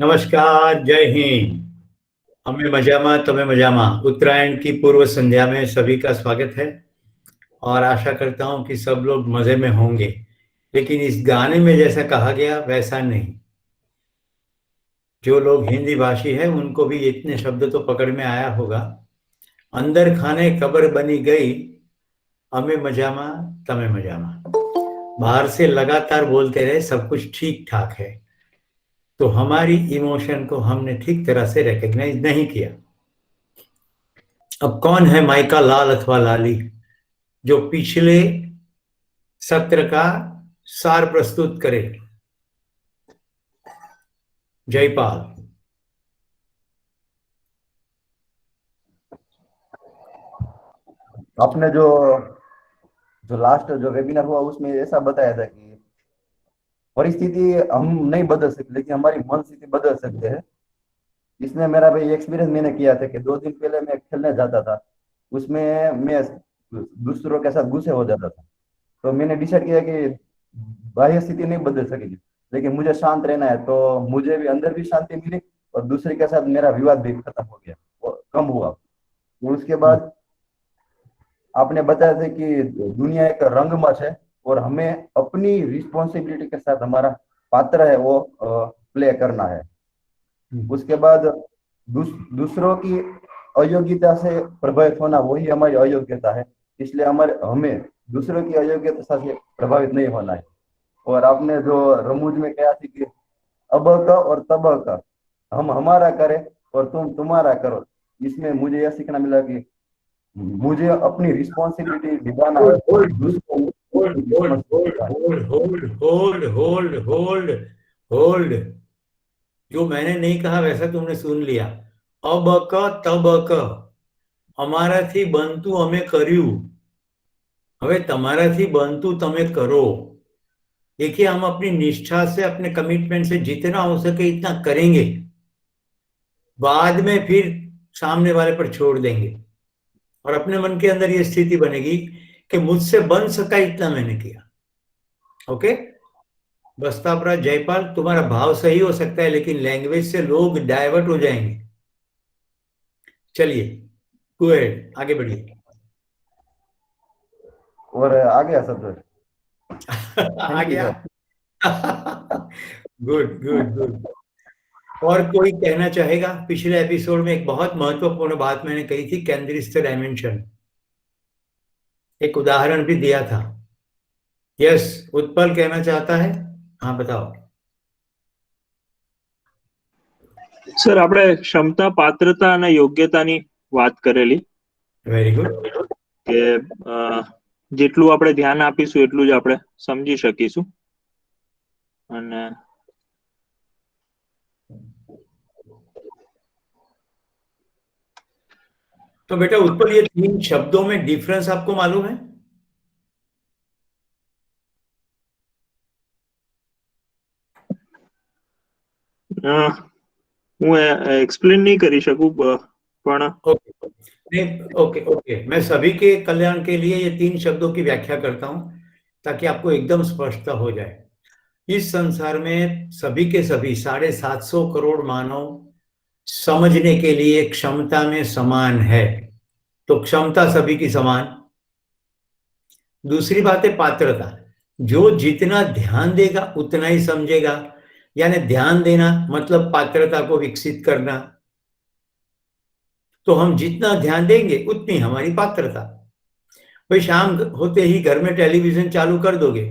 नमस्कार, जय हिंद। हमें मजामा तुम्हें मजामा उत्तरायण की पूर्व संध्या में सभी का स्वागत है और आशा करता हूं कि सब लोग मजे में होंगे। लेकिन इस गाने में जैसा कहा गया वैसा नहीं। जो लोग हिंदी भाषी है उनको भी इतने शब्द तो पकड़ में आया होगा। अंदर खाने कब्र बनी गई, हमें मजामा तमें मजामा। बाहर से लगातार बोलते रहे सब कुछ ठीक ठाक है, तो हमारी इमोशन को हमने ठीक तरह से रिकग्नाइज नहीं किया। अब कौन है माइका लाल अथवा लाली जो पिछले सत्र का सार प्रस्तुत करे? जयपाल। आपने जो जो लास्ट जो वेबिनार हुआ उसमें ऐसा बताया था कि परिस्थिति हम नहीं बदल सकते लेकिन हमारी मन स्थिति बदल सकते हैं। इसमें मेरा भाई एक्सपीरियंस मैंने किया था कि 2 दिन पहले मैं खेलने जाता था, उसमें मैं दूसरों के साथ गुस्से हो जाता था। तो मैंने डिसाइड किया कि बाह्य स्थिति नहीं बदल सकेगी लेकिन मुझे शांत रहना है, तो मुझे भी अंदर भी शांति मिली और दूसरे के साथ मेरा विवाद भी खत्म हो गया, वो कम हुआ। उसके बाद आपने बताया था कि दुनिया एक रंगमंच है और हमें अपनी रिस्पॉन्सिबिलिटी के साथ हमारा पात्र है वो प्ले करना है। उसके बाद दूसरों की अयोग्यता से प्रभावित होना वही हमारी अयोग्यता है, इसलिए हमें दूसरों की अयोग्यता से प्रभावित नहीं होना है। और आपने जो रमूज में कहा थी कि अब का और तब का, हम हमारा करें और तुम तुम्हारा करो, इसमें मुझे यह सीखना मिला कि मुझे अपनी रिस्पॉन्सिबिलिटी निभाना है। होल्ड। जो मैंने नहीं कहा वैसा तुमने सुन लिया। अब क तब क અમારાથી બનતું અમે કર્યું, હવે તમારાથી બનતું તમે करो। देखिए, हम अपनी निष्ठा से अपने कमिटमेंट से जितना हो सके इतना करेंगे, बाद में फिर सामने वाले पर छोड़ देंगे और अपने मन के अंदर ये स्थिति बनेगी कि मुझसे बन सका इतना मैंने किया। ओके, बस्तापरा जयपाल, तुम्हारा भाव सही हो सकता है लेकिन लैंग्वेज से लोग डाइवर्ट हो जाएंगे। चलिए गो अहेड, आगे बढ़िए। और आ गया सब आ गया। Good good good. और कोई कहना चाहेगा? पिछले एपिसोड में एक बहुत महत्वपूर्ण बात मैंने कही थी, केंद्रीय डायमेंशन, एक उदाहरण भी दिया था। यस, उत्पल कहना चाहता है। हाँ बताओ सर। આપણે ક્ષમતા, પાત્રતા અને યોગ્યતાની વાત કરેલી। Very good. કે જેટલું આપણે ધ્યાન આપીશું એટલું જ આપણે સમજી શકીશું। અને तो बेटा उत्पल, ये 3 शब्दों में डिफरेंस आपको मालूम है? હું एक्सप्लेन नहीं કરી શકું પણ ओके ओके, मैं सभी के कल्याण के लिए ये 3 शब्दों की व्याख्या करता हूं ताकि आपको एकदम स्पष्टता हो जाए। इस संसार में सभी के सभी 750 करोड़ मानव समझने के लिए क्षमता में समान है, तो क्षमता सभी की समान। दूसरी बात है पात्रता, जो जितना ध्यान देगा उतना ही समझेगा, यानी ध्यान देना मतलब पात्रता को विकसित करना। तो हम जितना ध्यान देंगे उतनी हमारी पात्रता। भाई शाम होते ही घर में टेलीविजन चालू कर दोगे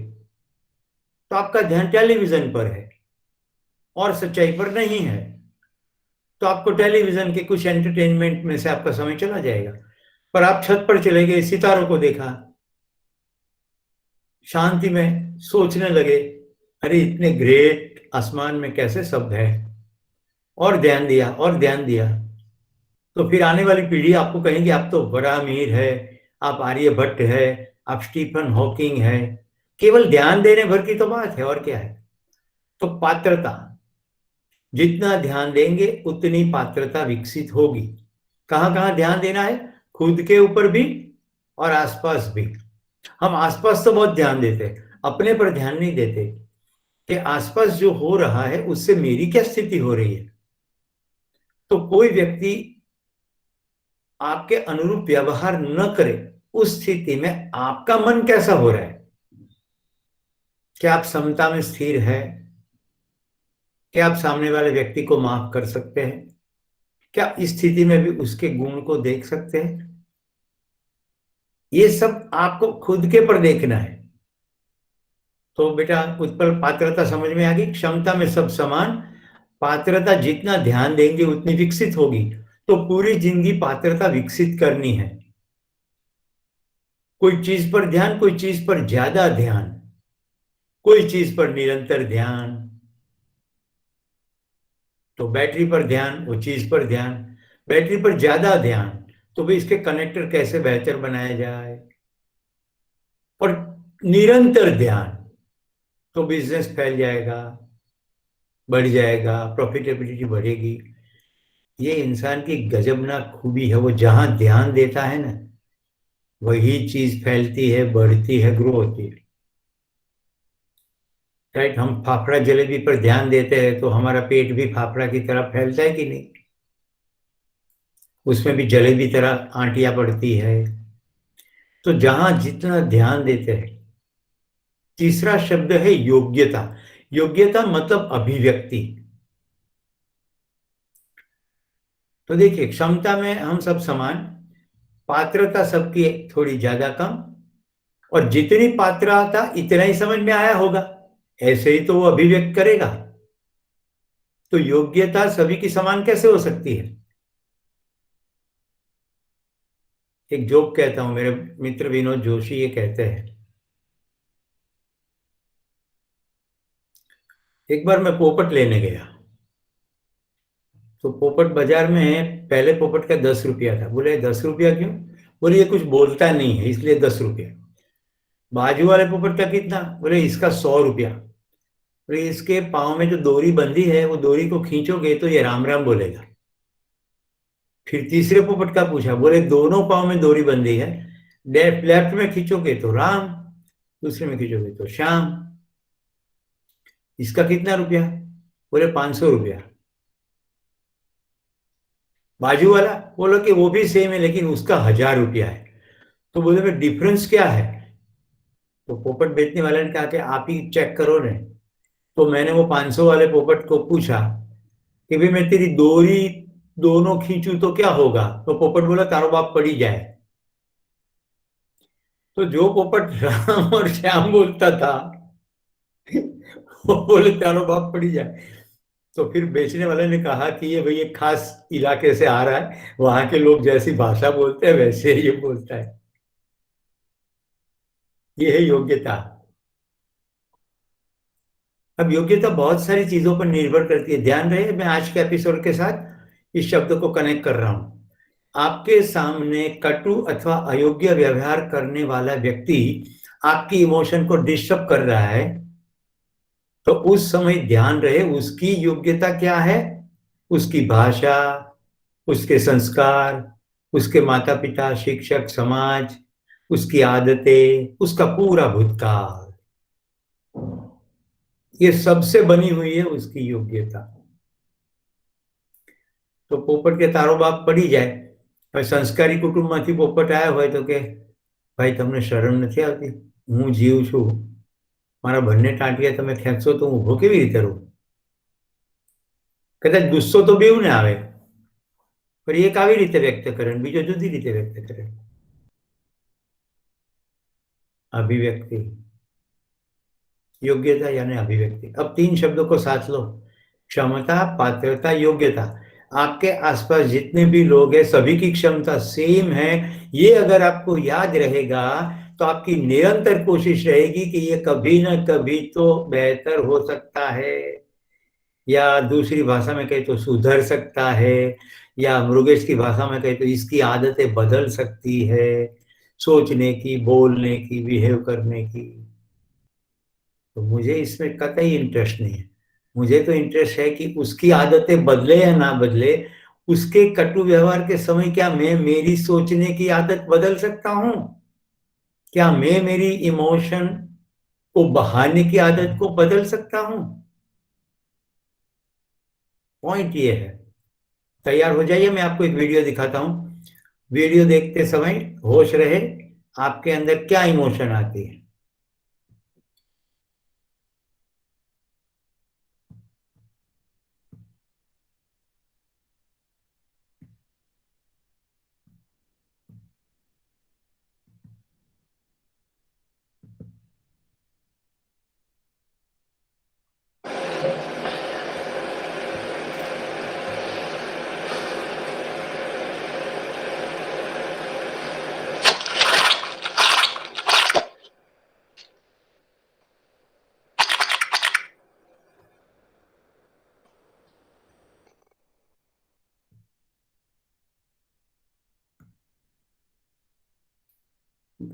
तो आपका ध्यान टेलीविजन पर है और सच्चाई पर नहीं है, तो आपको टेलीविजन के कुछ एंटरटेनमेंट में से आपका समय चला जाएगा। पर आप छत पर चले गए, सितारों को देखा, शांति में सोचने लगे, अरे इतने ग्रेट आसमान में कैसे शब्द है, और ध्यान दिया और ध्यान दिया, तो फिर आने वाली पीढ़ी आपको कहेंगे आप तो बड़ा अमीर है, आप आर्यभट्ट है, आप स्टीफन हॉकिंग है। केवल ध्यान देने भर की तो बात है, और क्या है। तो पात्रता, जितना ध्यान देंगे उतनी पात्रता विकसित होगी। कहां कहां ध्यान देना है? खुद के ऊपर भी और आसपास भी। हम आसपास तो बहुत ध्यान देते, अपने पर ध्यान नहीं देते। कि आसपास जो हो रहा है उससे मेरी क्या स्थिति हो रही है। तो कोई व्यक्ति आपके अनुरूप व्यवहार न करे, उस स्थिति में आपका मन कैसा हो रहा है? क्या आप समता में स्थिर है? क्या आप सामने वाले व्यक्ति को माफ कर सकते हैं? क्या इस स्थिति में भी उसके गुण को देख सकते हैं? ये सब आपको खुद के पर देखना है। तो बेटा उत्पल, पात्रता समझ में आ गई? क्षमता में सब समान, पात्रता जितना ध्यान देंगे उतनी विकसित होगी। तो पूरी जिंदगी पात्रता विकसित करनी है। कोई चीज पर ध्यान, कोई चीज पर ज्यादा ध्यान, कोई चीज पर निरंतर ध्यान। तो बैटरी पर ध्यान, वो चीज पर ध्यान। बैटरी पर ज्यादा ध्यान, तो भाई इसके कनेक्टर कैसे बेहतर बनाया जाए। और निरंतर ध्यान, तो बिजनेस फैल जाएगा, बढ़ जाएगा, प्रॉफिटेबिलिटी बढ़ेगी। ये इंसान की गजबना खूबी है। वो जहां ध्यान देता है ना, वही चीज फैलती है, बढ़ती है, ग्रो होती है। राइट? हम फाफड़ा जलेबी पर ध्यान देते हैं तो हमारा पेट भी फाफड़ा की तरह फैलता है कि नहीं? उसमें भी जलेबी तरह आंटियां पड़ती है। तो जहां जितना ध्यान देते हैं। तीसरा शब्द है योग्यता। योग्यता मतलब अभिव्यक्ति। तो देखिए, क्षमता में हम सब समान, पात्रता सबकी थोड़ी ज्यादा कम, और जितनी पात्रता इतना ही समझ में आया होगा, ऐसे ही तो वो अभिव्यक्त करेगा। तो योग्यता सभी की समान कैसे हो सकती है? एक जोक कहता हूं, मेरे मित्र विनोद जोशी ये कहते हैं। एक बार मैं पोपट लेने गया, तो पोपट बाजार में पहले पोपट का 10 रुपया था। बोले 10 रुपया क्यों? बोले ये कुछ बोलता नहीं है इसलिए 10 रुपया। बाजू वाले पोपट का कितना? बोले इसका 100 रुपया। बोले इसके पाँव में जो डोरी बंधी है, वो डोरी को खींचोगे तो ये राम राम बोलेगा। फिर तीसरे पोपट का पूछा, बोले दोनों पाँव में डोरी बंधी है, लेफ्ट में खींचोगे तो राम, दूसरे में खींचोगे तो श्याम, इसका कितना रुपया? बोले 500 रुपया। बाजू वाला बोला कि वो भी सेम है लेकिन उसका 1000 रुपया है। तो बोले भाई डिफरेंस क्या है? तो पोपट बेचने वाले ने कहा कि आप ही चेक करो ने। तो मैंने वो 500 वाले पोपट को पूछा कि भाई मैं तेरी डोरी दोनों खींचू तो क्या होगा? तो पोपट बोला तारो बाप पड़ी जाए। तो जो पोपट राम और श्याम बोलता था, वो बोले तारो बाप पड़ी जाए। तो फिर बेचने वाले ने कहा कि ये भाई एक खास इलाके से आ रहा है, वहां के लोग जैसी भाषा बोलते हैं वैसे ये बोलता है। ये है योग्यता। अब योग्यता बहुत सारी चीजों पर निर्भर करती है। ध्यान रहे, मैं आज के एपिसोड के साथ इस शब्द को कनेक्ट कर रहा हूं। आपके सामने कटु अथवा अयोग्य व्यवहार करने वाला व्यक्ति आपकी इमोशन को डिस्टर्ब कर रहा है, तो उस समय ध्यान रहे उसकी योग्यता क्या है। उसकी भाषा, उसके संस्कार, उसके माता पिता, शिक्षक, समाज, उसकी आदतें, उसका पूरा भूतकाल, ये सबसे बनी हुई है उसकी योग्यता। तो पोपट के तारो बाप पड़ी जाए, હવે સંસ્કારી કુટુંબમાંથી પોપટ આવ્યો હોય તો કે ભાઈ તમને શરમ નથી આવતી? હું જીવ છું, મારા બંને ટાંટિયા તમે ખેંચશો તો હું ઊભો કેવી રીતે રહું? કદાચ ગુસ્સો તો બેઉને આવે, પણ એક આવી રીતે વ્યક્ત કરે ને બીજો જુદી રીતે વ્યક્ત કરે। अभिव्यक्ति, योग्यता यानी अभिव्यक्ति। अब 3 शब्दों को साथ लो, क्षमता, पात्रता, योग्यता। आपके आसपास जितने भी लोग हैं सभी की क्षमता सेम है। ये अगर आपको याद रहेगा तो आपकी निरंतर कोशिश रहेगी कि ये कभी ना कभी तो बेहतर हो सकता है, या दूसरी भाषा में कहे तो सुधर सकता है, या मृगेश की भाषा में कहे तो इसकी आदतें बदल सकती है, सोचने की, बोलने की, बिहेव करने की। तो मुझे इसमें कतई इंटरेस्ट नहीं है। मुझे तो इंटरेस्ट है कि उसकी आदतें बदले या ना बदले, उसके कटु व्यवहार के समय क्या मैं मेरी सोचने की आदत बदल सकता हूं? क्या मैं मेरी इमोशन वो बहाने की आदत को बदल सकता हूं? पॉइंट ये है। तैयार हो जाइए, मैं आपको एक वीडियो दिखाता हूं। वीडियो देखते समय होश रहे, आपके अंदर क्या इमोशन आती है।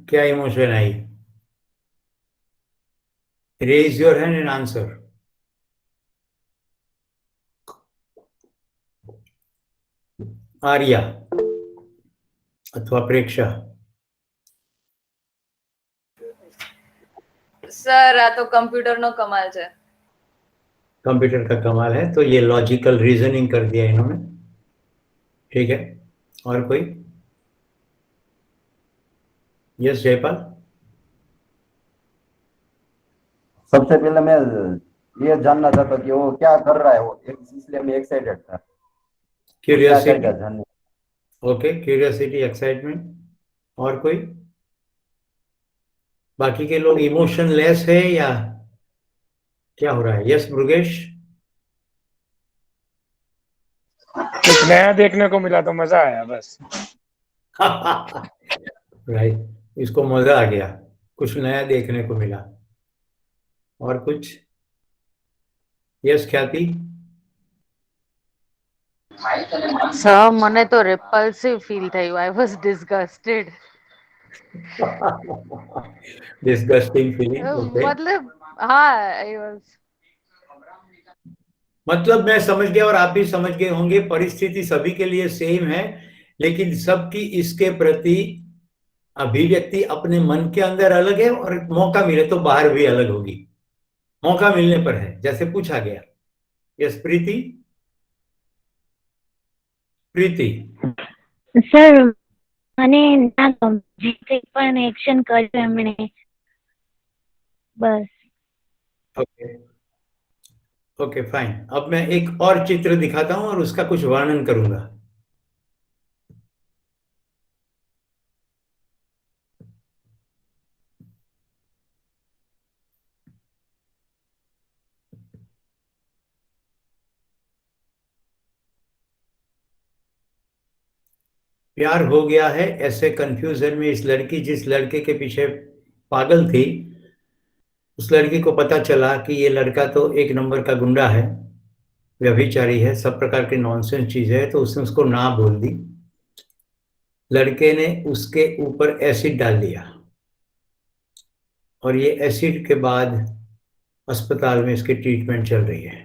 क्या इमोशन आई? Raise your hand and answer. Arya अथवा प्रेक्षा। સર આ તો કમ્પ્યુટરનો કમાલ છે. कंप्यूटर का कमाल है, तो ये लॉजिकल रीजनिंग कर दिया इन्होंने। ठीक है, और कोई? यस जयपाल। सबसे पहले मैं ये जानना चाहता कि वो क्या कर रहा है, वो इसलिए मैं एक्साइटेड था, वो क्या क्यूरियोसिटी। करेगा जानने। Okay, curiosity, excitement. और कोई? बाकी के लोग इमोशनलेस है या क्या हो रहा है? यस मुरुगेश। कुछ नया देखने को मिला तो मजा आया बस। राइट, इसको मजा आ गया, कुछ नया देखने को मिला। और कुछ? यस ख्याति। સર મને તો repulsive feel થયું. I was disgusted. Disgusting feeling. Okay, मतलब हाँ, I was. मतलब मैं समझ गया और आप भी समझ गए होंगे, परिस्थिति सभी के लिए सेम है, लेकिन सबकी इसके प्रति अभिव्यक्ति अपने मन के अंदर अलग है, और मौका मिले तो बाहर भी अलग होगी। मौका मिलने पर है, जैसे पूछा गया। यस प्रीति। प्रीति। સર મને ના ગમે જે પણ એક્શન કર્યું એમણે બસ. Okay okay fine. अब मैं एक और चित्र दिखाता हूं और उसका कुछ वर्णन करूंगा। प्यार हो गया है ऐसे कंफ्यूजन में इस लड़की जिस लड़के के पीछे पागल थी, उस लड़की को पता चला कि ये लड़का तो एक नंबर का गुंडा है, व्यभिचारी है, सब प्रकार की नॉनसेंस चीज है, तो उसने उसको ना बोल दी। लड़के ने उसके ऊपर एसिड डाल दिया, और ये एसिड के बाद अस्पताल में इसकी ट्रीटमेंट चल रही है।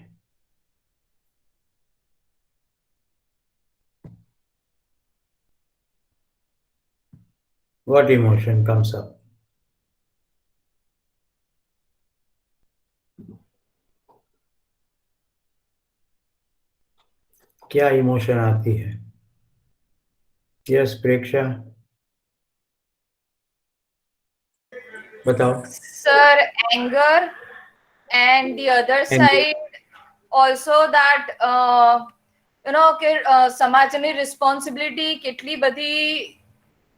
What emotion comes up? क्या इमोशन आती है? यस प्रेक्षा, बताओ। Sir anger and the other side also that કે સમાજની રિસ્પોન્સિબિલિટી કેટલી બધી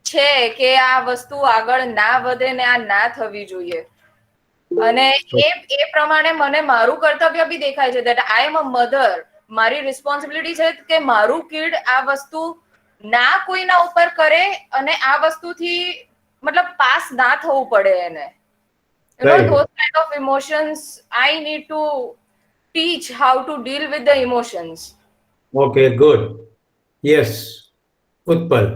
છે કે આ વસ્તુ આગળ ના વધે ને આ ના થવી જોઈએ. અને એ પ્રમાણે મને મારું કર્તવ્ય બી દેખાય છે that I am a mother. મારી રિસ્પોન્સિબિલિટી છે કે મારું કિડ આ વસ્તુ ના કોઈના ઉપર કરે અને આ વસ્તુથી મતલબ પાસ ના થવું પડે એને. You know, those kind of emotions I need to teach how to deal with the emotions. Okay, good. Yes, Utpal.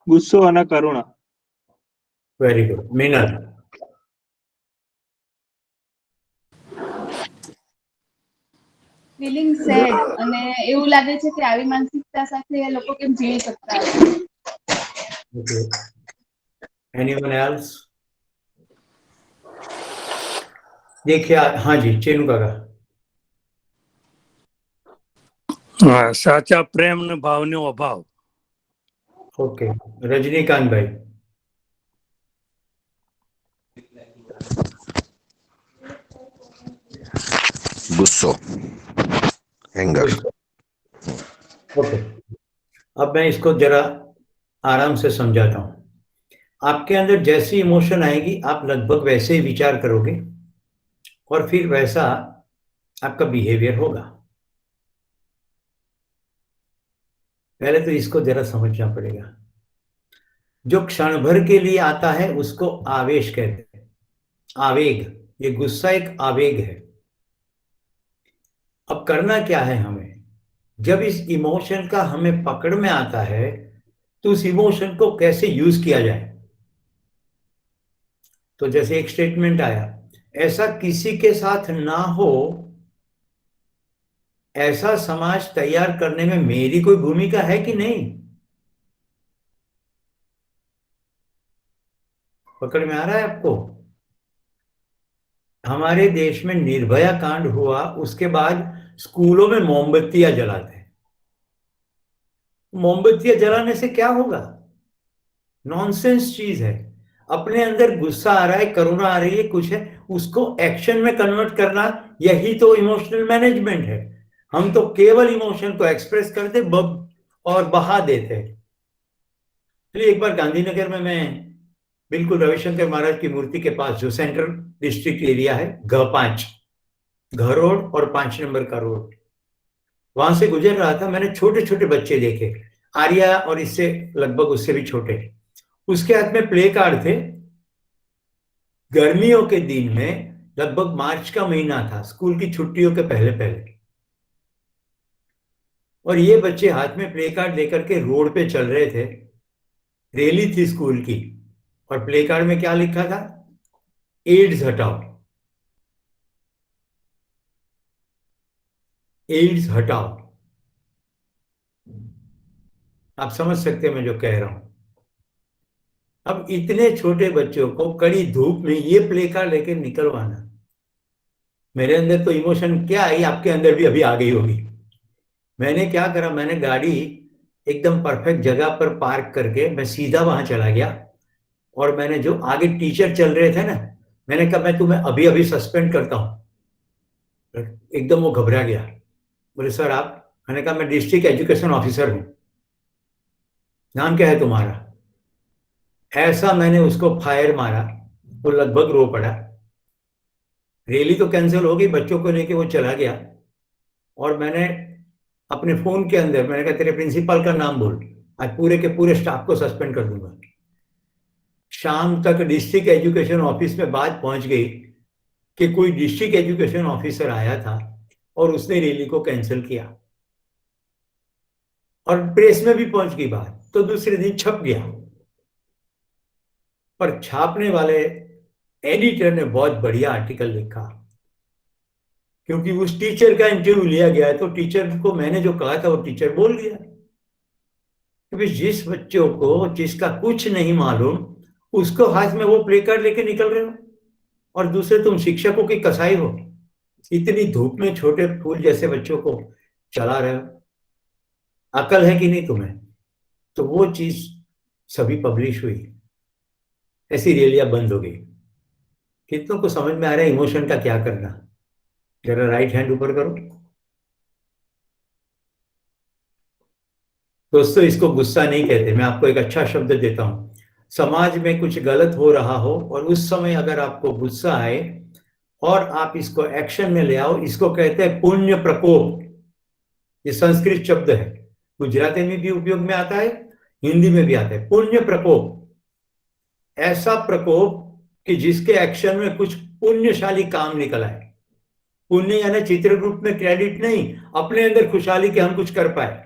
ગુસ્સો અને કરુણા. Very good. Minal. Feeling sad અને એવું લાગે છે કે આવી માનસિકતા સાથે એ લોકો કેમ જીવી શકતા હશે. Okay. Anyone else? देखिए हाँ जी, चेनू काका। સાચા પ્રેમ ને ભાવનો અભાવ. ओके, रजनीकांत भाई। गुस्सो, एंगर। ओके, अब मैं इसको जरा आराम से समझाता हूँ। आपके अंदर जैसी इमोशन आएगी आप लगभग वैसे ही विचार करोगे और फिर वैसा आपका बिहेवियर होगा। पहले तो इसको जरा समझना पड़ेगा। जो क्षण भर के लिए आता है उसको आवेश कहते हैं, आवेग। ये गुस्सा एक आवेग है। अब करना क्या है हमें, जब इस इमोशन का हमें पकड़ में आता है तो उस इमोशन को कैसे यूज किया जाए। तो जैसे एक स्टेटमेंट आया, ऐसा किसी के साथ ना हो, ऐसा समाज तैयार करने में मेरी कोई भूमिका है कि नहीं। पकड़ में आ रहा है आपको। हमारे देश में निर्भया कांड हुआ, उसके बाद स्कूलों में मोमबत्तियां जलाते हैं। मोमबत्तियां जलाने से क्या होगा, नॉनसेंस चीज है। अपने अंदर गुस्सा आ रहा है, करुणा आ रही है, कुछ है, उसको एक्शन में कन्वर्ट करना, यही तो इमोशनल मैनेजमेंट है। हम तो केवल इमोशन को एक्सप्रेस करते और बहा देते। चलिए, एक बार गांधीनगर में मैं बिल्कुल रविशंकर महाराज की मूर्ति के पास, जो सेंट्रल डिस्ट्रिक्ट एरिया है, G5 घ रोड और 5 नंबर का रोड, वहां से गुजर रहा था। मैंने छोटे छोटे बच्चे देखे, आर्या और इससे लगभग उससे भी छोटे। उसके हाथ में प्ले कार्ड थे। गर्मियों के दिन में, लगभग मार्च का महीना था, स्कूल की छुट्टियों के पहले पहले, और ये बच्चे हाथ में प्ले कार्ड लेकर के रोड पे चल रहे थे। रैली थी स्कूल की, और प्ले कार्ड में क्या लिखा था, एड्स हटाओ, एड्स हटाओ। आप समझ सकते हैं मैं जो कह रहा हूं। अब इतने छोटे बच्चों को कड़ी धूप में ये प्ले कार्ड लेके निकलवाना, मेरे अंदर तो इमोशन क्या आई, आपके अंदर भी अभी आ गई होगी। मैंने क्या करा, मैंने गाड़ी एकदम परफेक्ट जगह पर पार्क करके मैं सीधा वहां चला गया, और मैंने, जो आगे टीचर चल रहे थे ना, मैंने कहा मैं तुम्हें अभी अभी सस्पेंड करता हूं। एकदम वो घबरा गया, बोले सर आप। मैंने कहा मैं डिस्ट्रिक्ट एजुकेशन ऑफिसर हूं, नाम क्या है तुम्हारा। ऐसा मैंने उसको फायर मारा, वो लगभग रो पड़ा। रैली तो कैंसिल हो गई, बच्चों को लेके वो चला गया, और मैंने अपने फोन के अंदर मैंने कहा तेरे प्रिंसिपल का नाम बोल, आज पूरे के पूरे स्टाफ को सस्पेंड कर दूंगा। शाम तक डिस्ट्रिक्ट एजुकेशन ऑफिस में बात पहुंच गई कि कोई डिस्ट्रिक्ट एजुकेशन ऑफिसर आया था और उसने रैली को कैंसिल किया, और प्रेस में भी पहुंच गई बात, तो दूसरे दिन छप गया। पर छापने वाले एडिटर ने बहुत बढ़िया आर्टिकल लिखा, क्योंकि उस टीचर का इंटरव्यू लिया गया है, तो टीचर को मैंने जो कहा था वो टीचर बोल दिया। क्योंकि जिस बच्चों को, जिसका कुछ नहीं मालूम, उसको हाथ में वो प्ले कार्ड लेके निकल रहे हो, और दूसरे तुम शिक्षकों की कसाई हो, इतनी धूप में छोटे फूल जैसे बच्चों को चला रहे हो। अकल है कि नहीं तुम्हें। तो वो चीज सभी पब्लिश हुई, ऐसी रैलियां बंद हो गई। कितनों को समझ में आ रहा है इमोशन का क्या करना। जरा राइट हैंड ऊपर करो। दोस्तों, इसको गुस्सा नहीं कहते। मैं आपको एक अच्छा शब्द देता हूं। समाज में कुछ गलत हो रहा हो और उस समय अगर आपको गुस्सा आए और आप इसको एक्शन में ले आओ, इसको कहते हैं पुण्य प्रकोप। ये संस्कृत शब्द है, गुजराती में भी उपयोग में आता है, हिंदी में भी आता है। पुण्य प्रकोप, ऐसा प्रकोप कि जिसके एक्शन में कुछ पुण्यशाली काम निकल आए। पुण्य यानी चित्र रूप में क्रेडिट नहीं, अपने अंदर खुशहाली के हम कुछ कर पाए।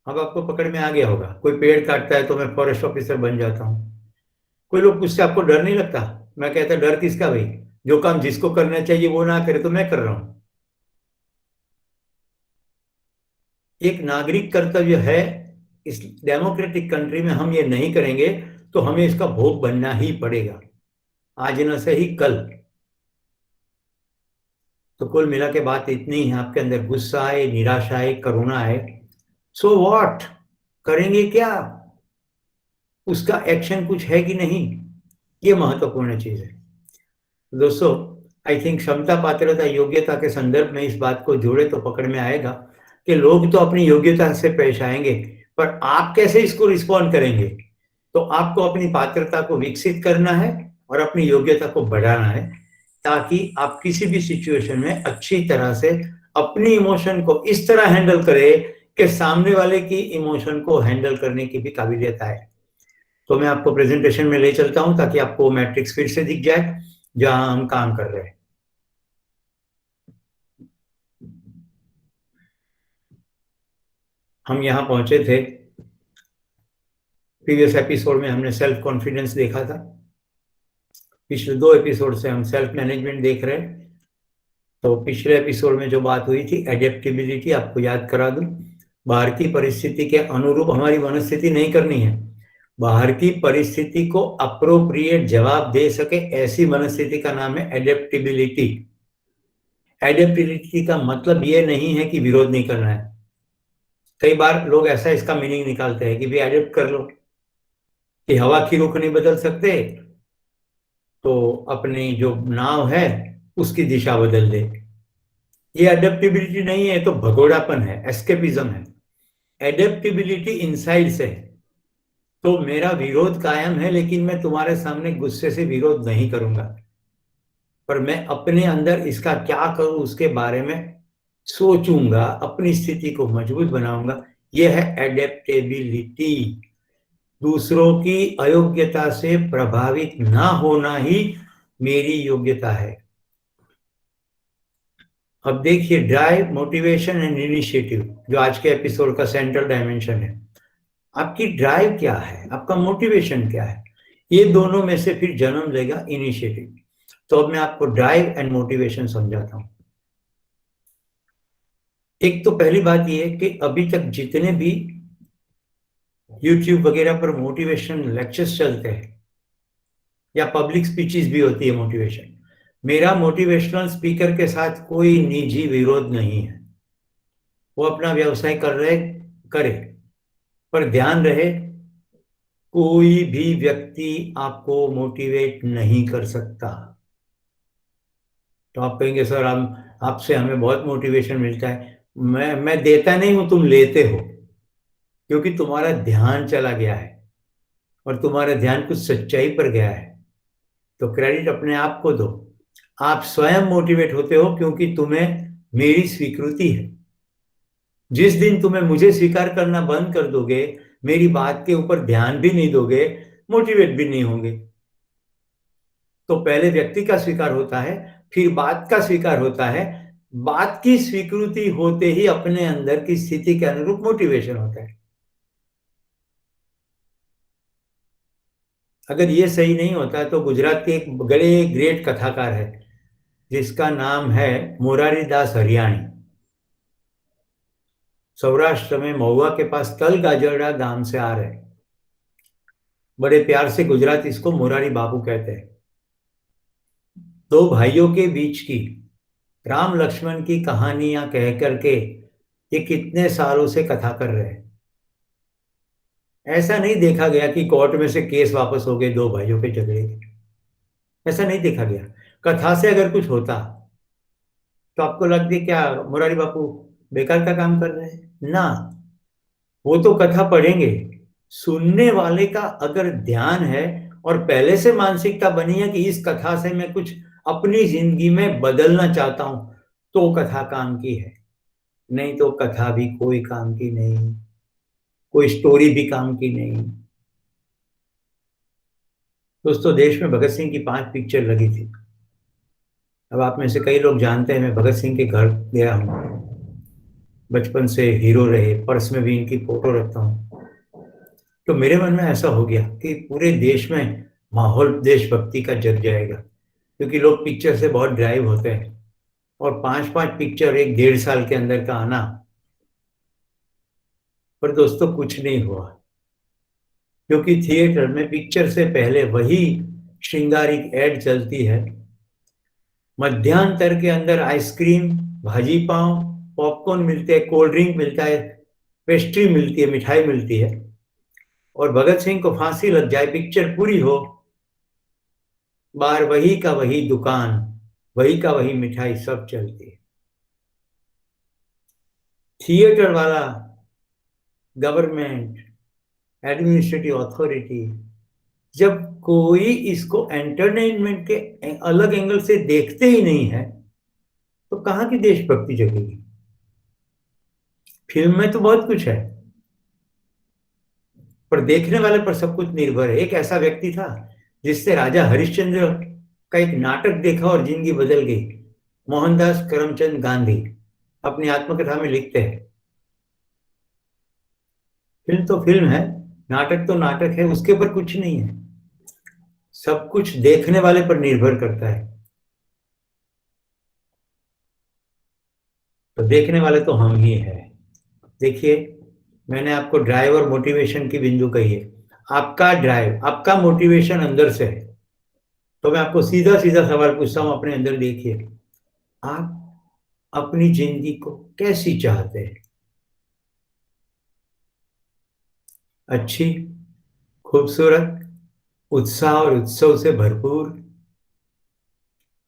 अब आपको पकड़ में आ गया होगा। कोई पेड़ काटता है तो मैं फॉरेस्ट ऑफिसर बन जाता हूं। कोई लोग पूछते आपको डर नहीं लगता, मैं कहता डर किसका भाई, जो काम जिसको करना चाहिए वो ना करे तो मैं कर रहा हूं। एक नागरिक कर्तव्य है। इस डेमोक्रेटिक कंट्री में हम ये नहीं करेंगे तो हमें इसका भोग बनना ही पड़ेगा। आज न सही कल। तो कुल मिला के बात इतनी है, आपके अंदर गुस्सा है, निराशा है, करुणा है, सो व्हाट, करेंगे क्या? उसका एक्शन कुछ है कि नहीं, ये महत्वपूर्ण चीज है दोस्तों। आई थिंक क्षमता, पात्रता, योग्यता के संदर्भ में इस बात को जोड़े तो पकड़ में आएगा कि लोग तो अपनी योग्यता से पेश आएंगे, पर आप कैसे इसको रिस्पॉन्ड करेंगे? तो आपको अपनी पात्रता को विकसित करना है और अपनी योग्यता को बढ़ाना है, ताकि आप किसी भी सिचुएशन में अच्छी तरह से अपनी इमोशन को इस तरह हैंडल करें कि सामने वाले की इमोशन को हैंडल करने की भी काबिलियत आए। तो मैं आपको प्रेजेंटेशन में ले चलता हूं ताकि आपको मैट्रिक्स फिर से दिख जाए जहां हम काम कर रहे हैं। हम यहां पहुंचे थे, प्रीवियस एपिसोड में हमने सेल्फ कॉन्फिडेंस देखा था, पिछले 2 एपिसोड से हम सेल्फ मैनेजमेंट देख रहे हैं। तो पिछले एपिसोड में जो बात हुई थी एडेप्टेबिलिटी, आपको याद करा दूं, बाहर की परिस्थिति के अनुरूप हमारी मनस्थिति नहीं करनी है, बाहर की परिस्थिति को अप्रोप्रिएट जवाब दे सके ऐसी मनस्थिति का नाम है एडेप्टेबिलिटी। एडेप्टेबिलिटी का मतलब ये नहीं है कि विरोध नहीं करना है। कई बार लोग ऐसा इसका मीनिंग निकालते हैं कि भी एडेप्ट कर लो, कि हवा की रुख नहीं बदल सकते तो अपनी जो नाव है उसकी दिशा बदल दे। ये एडेप्टेबिलिटी नहीं है, तो भगोड़ापन है, एस्केपिज्म है। एडेप्टेबिलिटी इनसाइड से है। तो मेरा विरोध कायम है, लेकिन मैं तुम्हारे सामने गुस्से से विरोध नहीं करूंगा, पर मैं अपने अंदर इसका क्या करूं उसके बारे में सोचूंगा, अपनी स्थिति को मजबूत बनाऊंगा। यह है एडेप्टेबिलिटी। दूसरों की अयोग्यता से प्रभावित ना होना ही मेरी योग्यता है। अब देखिए, ड्राइव, मोटिवेशन एंड इनिशिएटिव, जो आज के एपिसोड का सेंट्रल डायमेंशन है। आपकी ड्राइव क्या है, आपका मोटिवेशन क्या है, ये दोनों में से फिर जन्म लेगा इनिशिएटिव। तो अब मैं आपको ड्राइव एंड मोटिवेशन समझाता हूं। एक तो पहली बात ये है कि अभी तक जितने भी YouTube वगैरह पर मोटिवेशन लेक्चर्स चलते हैं या पब्लिक स्पीचेस भी होती है मोटिवेशन, मेरा मोटिवेशनल स्पीकर के साथ कोई निजी विरोध नहीं है। वो अपना व्यवसाय कर रहे करे, पर ध्यान रहे कोई भी व्यक्ति आपको मोटिवेट नहीं कर सकता। तो आप कहेंगे सर हम आपसे हमें बहुत मोटिवेशन मिलता है। मैं देता नहीं हूं, तुम लेते हो, क्योंकि तुम्हारा ध्यान चला गया है और तुम्हारा ध्यान कुछ सच्चाई पर गया है। तो क्रेडिट अपने आप को दो। आप स्वयं मोटिवेट होते हो क्योंकि तुम्हें मेरी स्वीकृति है। जिस दिन तुम्हें मुझे स्वीकार करना बंद कर दोगे, मेरी बात के ऊपर ध्यान भी नहीं दोगे, मोटिवेट भी नहीं होंगे। तो पहले व्यक्ति का स्वीकार होता है, फिर बात का स्वीकार होता है, बात की स्वीकृति होते ही अपने अंदर की स्थिति के अनुरूप मोटिवेशन होता है। अगर ये सही नहीं होता तो गुजरात के एक बड़े ग्रेट कथाकार है जिसका नाम है मोरारी दास हरियाणी। सौराष्ट्र में महुआ के पास तल गाजरडा गांव से आ रहे, बड़े प्यार से गुजरात इसको मोरारी बापू कहते हैं। 2 भाइयों के बीच की राम लक्ष्मण की कहानियां कह करके ये कितने सालों से कथा कर रहे हैं। ऐसा नहीं देखा गया कि कोर्ट में से केस वापस हो गए 2 भाइयों के झगड़े के, ऐसा नहीं देखा गया। कथा से अगर कुछ होता तो आपको लगती क्या मुरारी बापू बेकार का काम कर रहे हैं ना। वो तो कथा पढ़ेंगे, सुनने वाले का अगर ध्यान है और पहले से मानसिकता बनी है कि इस कथा से मैं कुछ अपनी जिंदगी में बदलना चाहता हूं, तो कथा काम की है। नहीं तो कथा भी कोई काम की नहीं, कोई स्टोरी भी काम की नहीं। दोस्तों, देश में भगत सिंह की 5 पिक्चर लगी थी। अब आप में से कई लोग जानते हैं मैं भगत सिंह के घर गया हूं, बचपन से हीरो रहे, पर्स में भी इनकी फोटो रखता हूं। तो मेरे मन में ऐसा हो गया कि पूरे देश में माहौल देशभक्ति का जग जाएगा, क्योंकि लोग पिक्चर से बहुत ड्राइव होते हैं और 5-5 पिक्चर 1-1.5 साल के अंदर का आना। पर दोस्तों कुछ नहीं हुआ, क्योंकि थिएटर में पिक्चर से पहले वही श्रृंगारिक एड चलती है, मध्यांतर के अंदर आइसक्रीम, भाजी पाव, पॉपकॉर्न मिलते हैं, कोल्ड ड्रिंक मिलता है, पेस्ट्री मिलती है, मिठाई मिलती है, और भगत सिंह को फांसी लग जाए, पिक्चर पूरी हो, बार वही का वही दुकान, वही का वही मिठाई, सब चलती है। थिएटर वाला, गवर्नमेंट, एडमिनिस्ट्रेटिव अथॉरिटी, जब कोई इसको एंटरटेनमेंट के अलग एंगल से देखते ही नहीं है तो कहां की देशभक्ति जगेगी? फिल्म में तो बहुत कुछ है, पर देखने वाले पर सब कुछ निर्भर है। एक ऐसा व्यक्ति था जिससे राजा हरिश्चंद्र का एक नाटक देखा और जिंदगी बदल गई। मोहनदास करमचंद गांधी अपनी आत्मकथा में लिखते हैं, फिल्म तो फिल्म है, नाटक तो नाटक है, उसके ऊपर कुछ नहीं है, सब कुछ देखने वाले पर निर्भर करता है। तो देखने वाले तो हम ही हैं। देखिए, मैंने आपको ड्राइव और मोटिवेशन की बिंदु कही है। आपका ड्राइव, आपका मोटिवेशन अंदर से है। तो मैं आपको सीधा सीधा सवाल पूछता हूं अपने अंदर। देखिए, आप अपनी जिंदगी को कैसी चाहते हैं? अच्छी, खूबसूरत, उत्साह और उत्सव से भरपूर?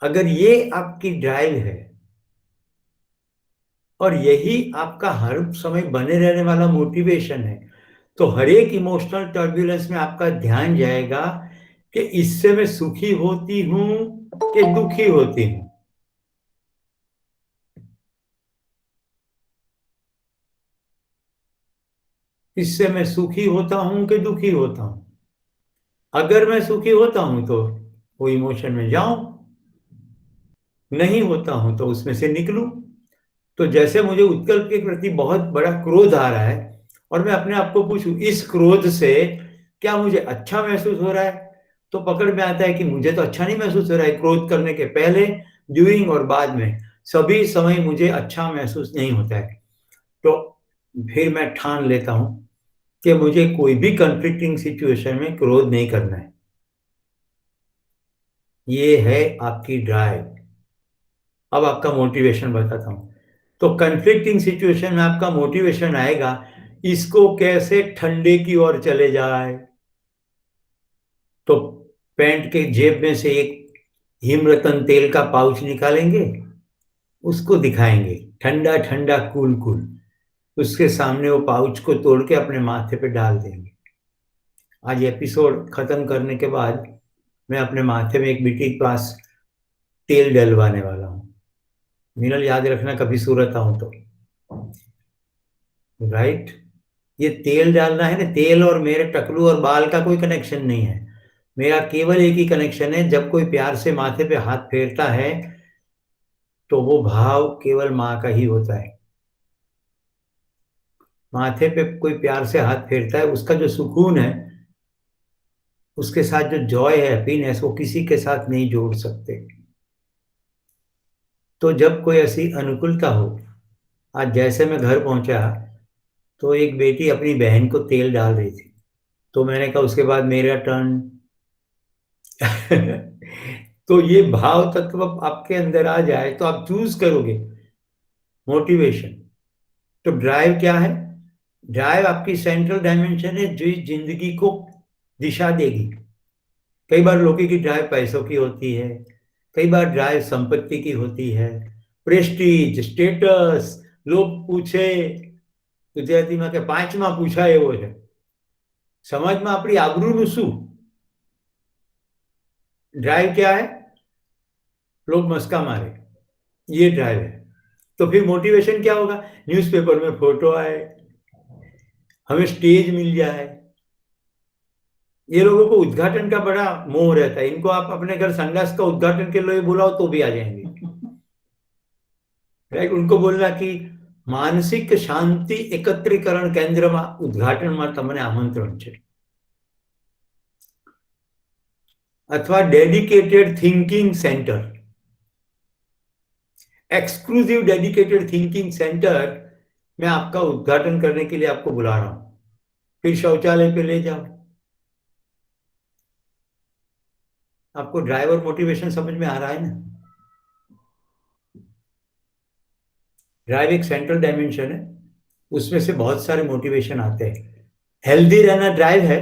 अगर ये आपकी ड्राइव है और यही आपका हर समय बने रहने वाला मोटिवेशन है, तो हर एक इमोशनल टर्ब्यूलेंस में आपका ध्यान जाएगा कि इससे मैं सुखी होती हूं कि दुखी होती हूं। इससे मैं सुखी होता हूं कि दुखी होता हूं। अगर मैं सुखी होता हूं तो वो इमोशन में जाऊं, नहीं होता हूं तो उसमें से निकलूं। तो जैसे मुझे उत्कल के प्रति बहुत बड़ा क्रोध आ रहा है और मैं अपने आप को पूछूं, इस क्रोध से क्या मुझे अच्छा महसूस हो रहा है? तो पकड़ में आता है कि मुझे तो अच्छा नहीं महसूस हो रहा है। क्रोध करने के पहले, ड्यूरिंग और बाद में सभी समय मुझे अच्छा महसूस नहीं होता है। तो फिर मैं ठान लेता हूं कि मुझे कोई भी कंफ्लिक्टिंग सिचुएशन में क्रोध नहीं करना है। ये है आपकी ड्राइव। अब आपका मोटिवेशन बताता हूं। तो कंफ्लिक्टिंग सिचुएशन में आपका मोटिवेशन आएगा, इसको कैसे ठंडे की ओर चले जाए। तो पैंट के जेब में से एक हिमरतन तेल का पाउच निकालेंगे, उसको दिखाएंगे, ठंडा ठंडा कूल कूल। उसके सामने वो पाउच को तोड़ के अपने माथे पे डाल देंगे। आज एपिसोड खत्म करने के बाद मैं अपने माथे में एक बेटी के पास तेल डलवाने वाला हूं। मिनल, याद रखना कभी सूरत आऊं तो। राइट? ये तेल डालना है ना, तेल और मेरे टकलू और बाल का कोई कनेक्शन नहीं है। मेरा केवल एक ही कनेक्शन है, जब कोई प्यार से माथे पे हाथ फेरता है तो वो भाव केवल माँ का ही होता है। माथे पे कोई प्यार से हाथ फेरता है, उसका जो सुकून है, उसके साथ जो जॉय है, हैप्पीनेस, वो किसी के साथ नहीं जोड़ सकते। तो जब कोई ऐसी अनुकूलता हो, आज जैसे मैं घर पहुंचा तो एक बेटी अपनी बहन को तेल डाल रही थी, तो मैंने कहा उसके बाद मेरा टर्न। तो ये भाव तत्व आपके अंदर आ जाए तो आप चूज करोगे मोटिवेशन। तो ड्राइव क्या है? ड्राइव आपकी सेंट्रल डायमेंशन है जो इस जिंदगी को दिशा देगी। कई बार लोगों की ड्राइव पैसों की होती है, कई बार ड्राइव संपत्ति की होती है, प्रेस्टीज, स्टेटस। लोग पूछे, ગુજરાતીમાં કે પાંચમાં પૂછા એવો છે, સમાજમાં આપણી આબરૂનું શું? ड्राइव क्या है? लोग मस्का मारे, ये ड्राइव है। तो फिर मोटिवेशन क्या होगा? न्यूज़पेपर में फोटो आए, हमें स्टेज मिल जाए। ये लोगों को उद्घाटन का बड़ा मोह रहता है। इनको आप अपने घर संडास का उद्घाटन के लिए बुलाओ तो भी आ जाएंगे। राइट? उनको बोलना कि मानसिक शांति एकत्रीकरण केंद्रमा उद्घाटનમાં તમને આમંત્રણ છે, अथवा dedicated thinking centre, exclusive dedicated thinking centre में आपका उद्घाटन करने के लिए आपको बुला रहा हूं। फिर शौचालय पे ले जाओ, आपको ड्राइव और मोटिवेशन समझ में आ रहा है ना? ड्राइव एक सेंट्रल डायमेंशन है, उसमें से बहुत सारे मोटिवेशन आते हैं। हेल्दी रहना ड्राइव है,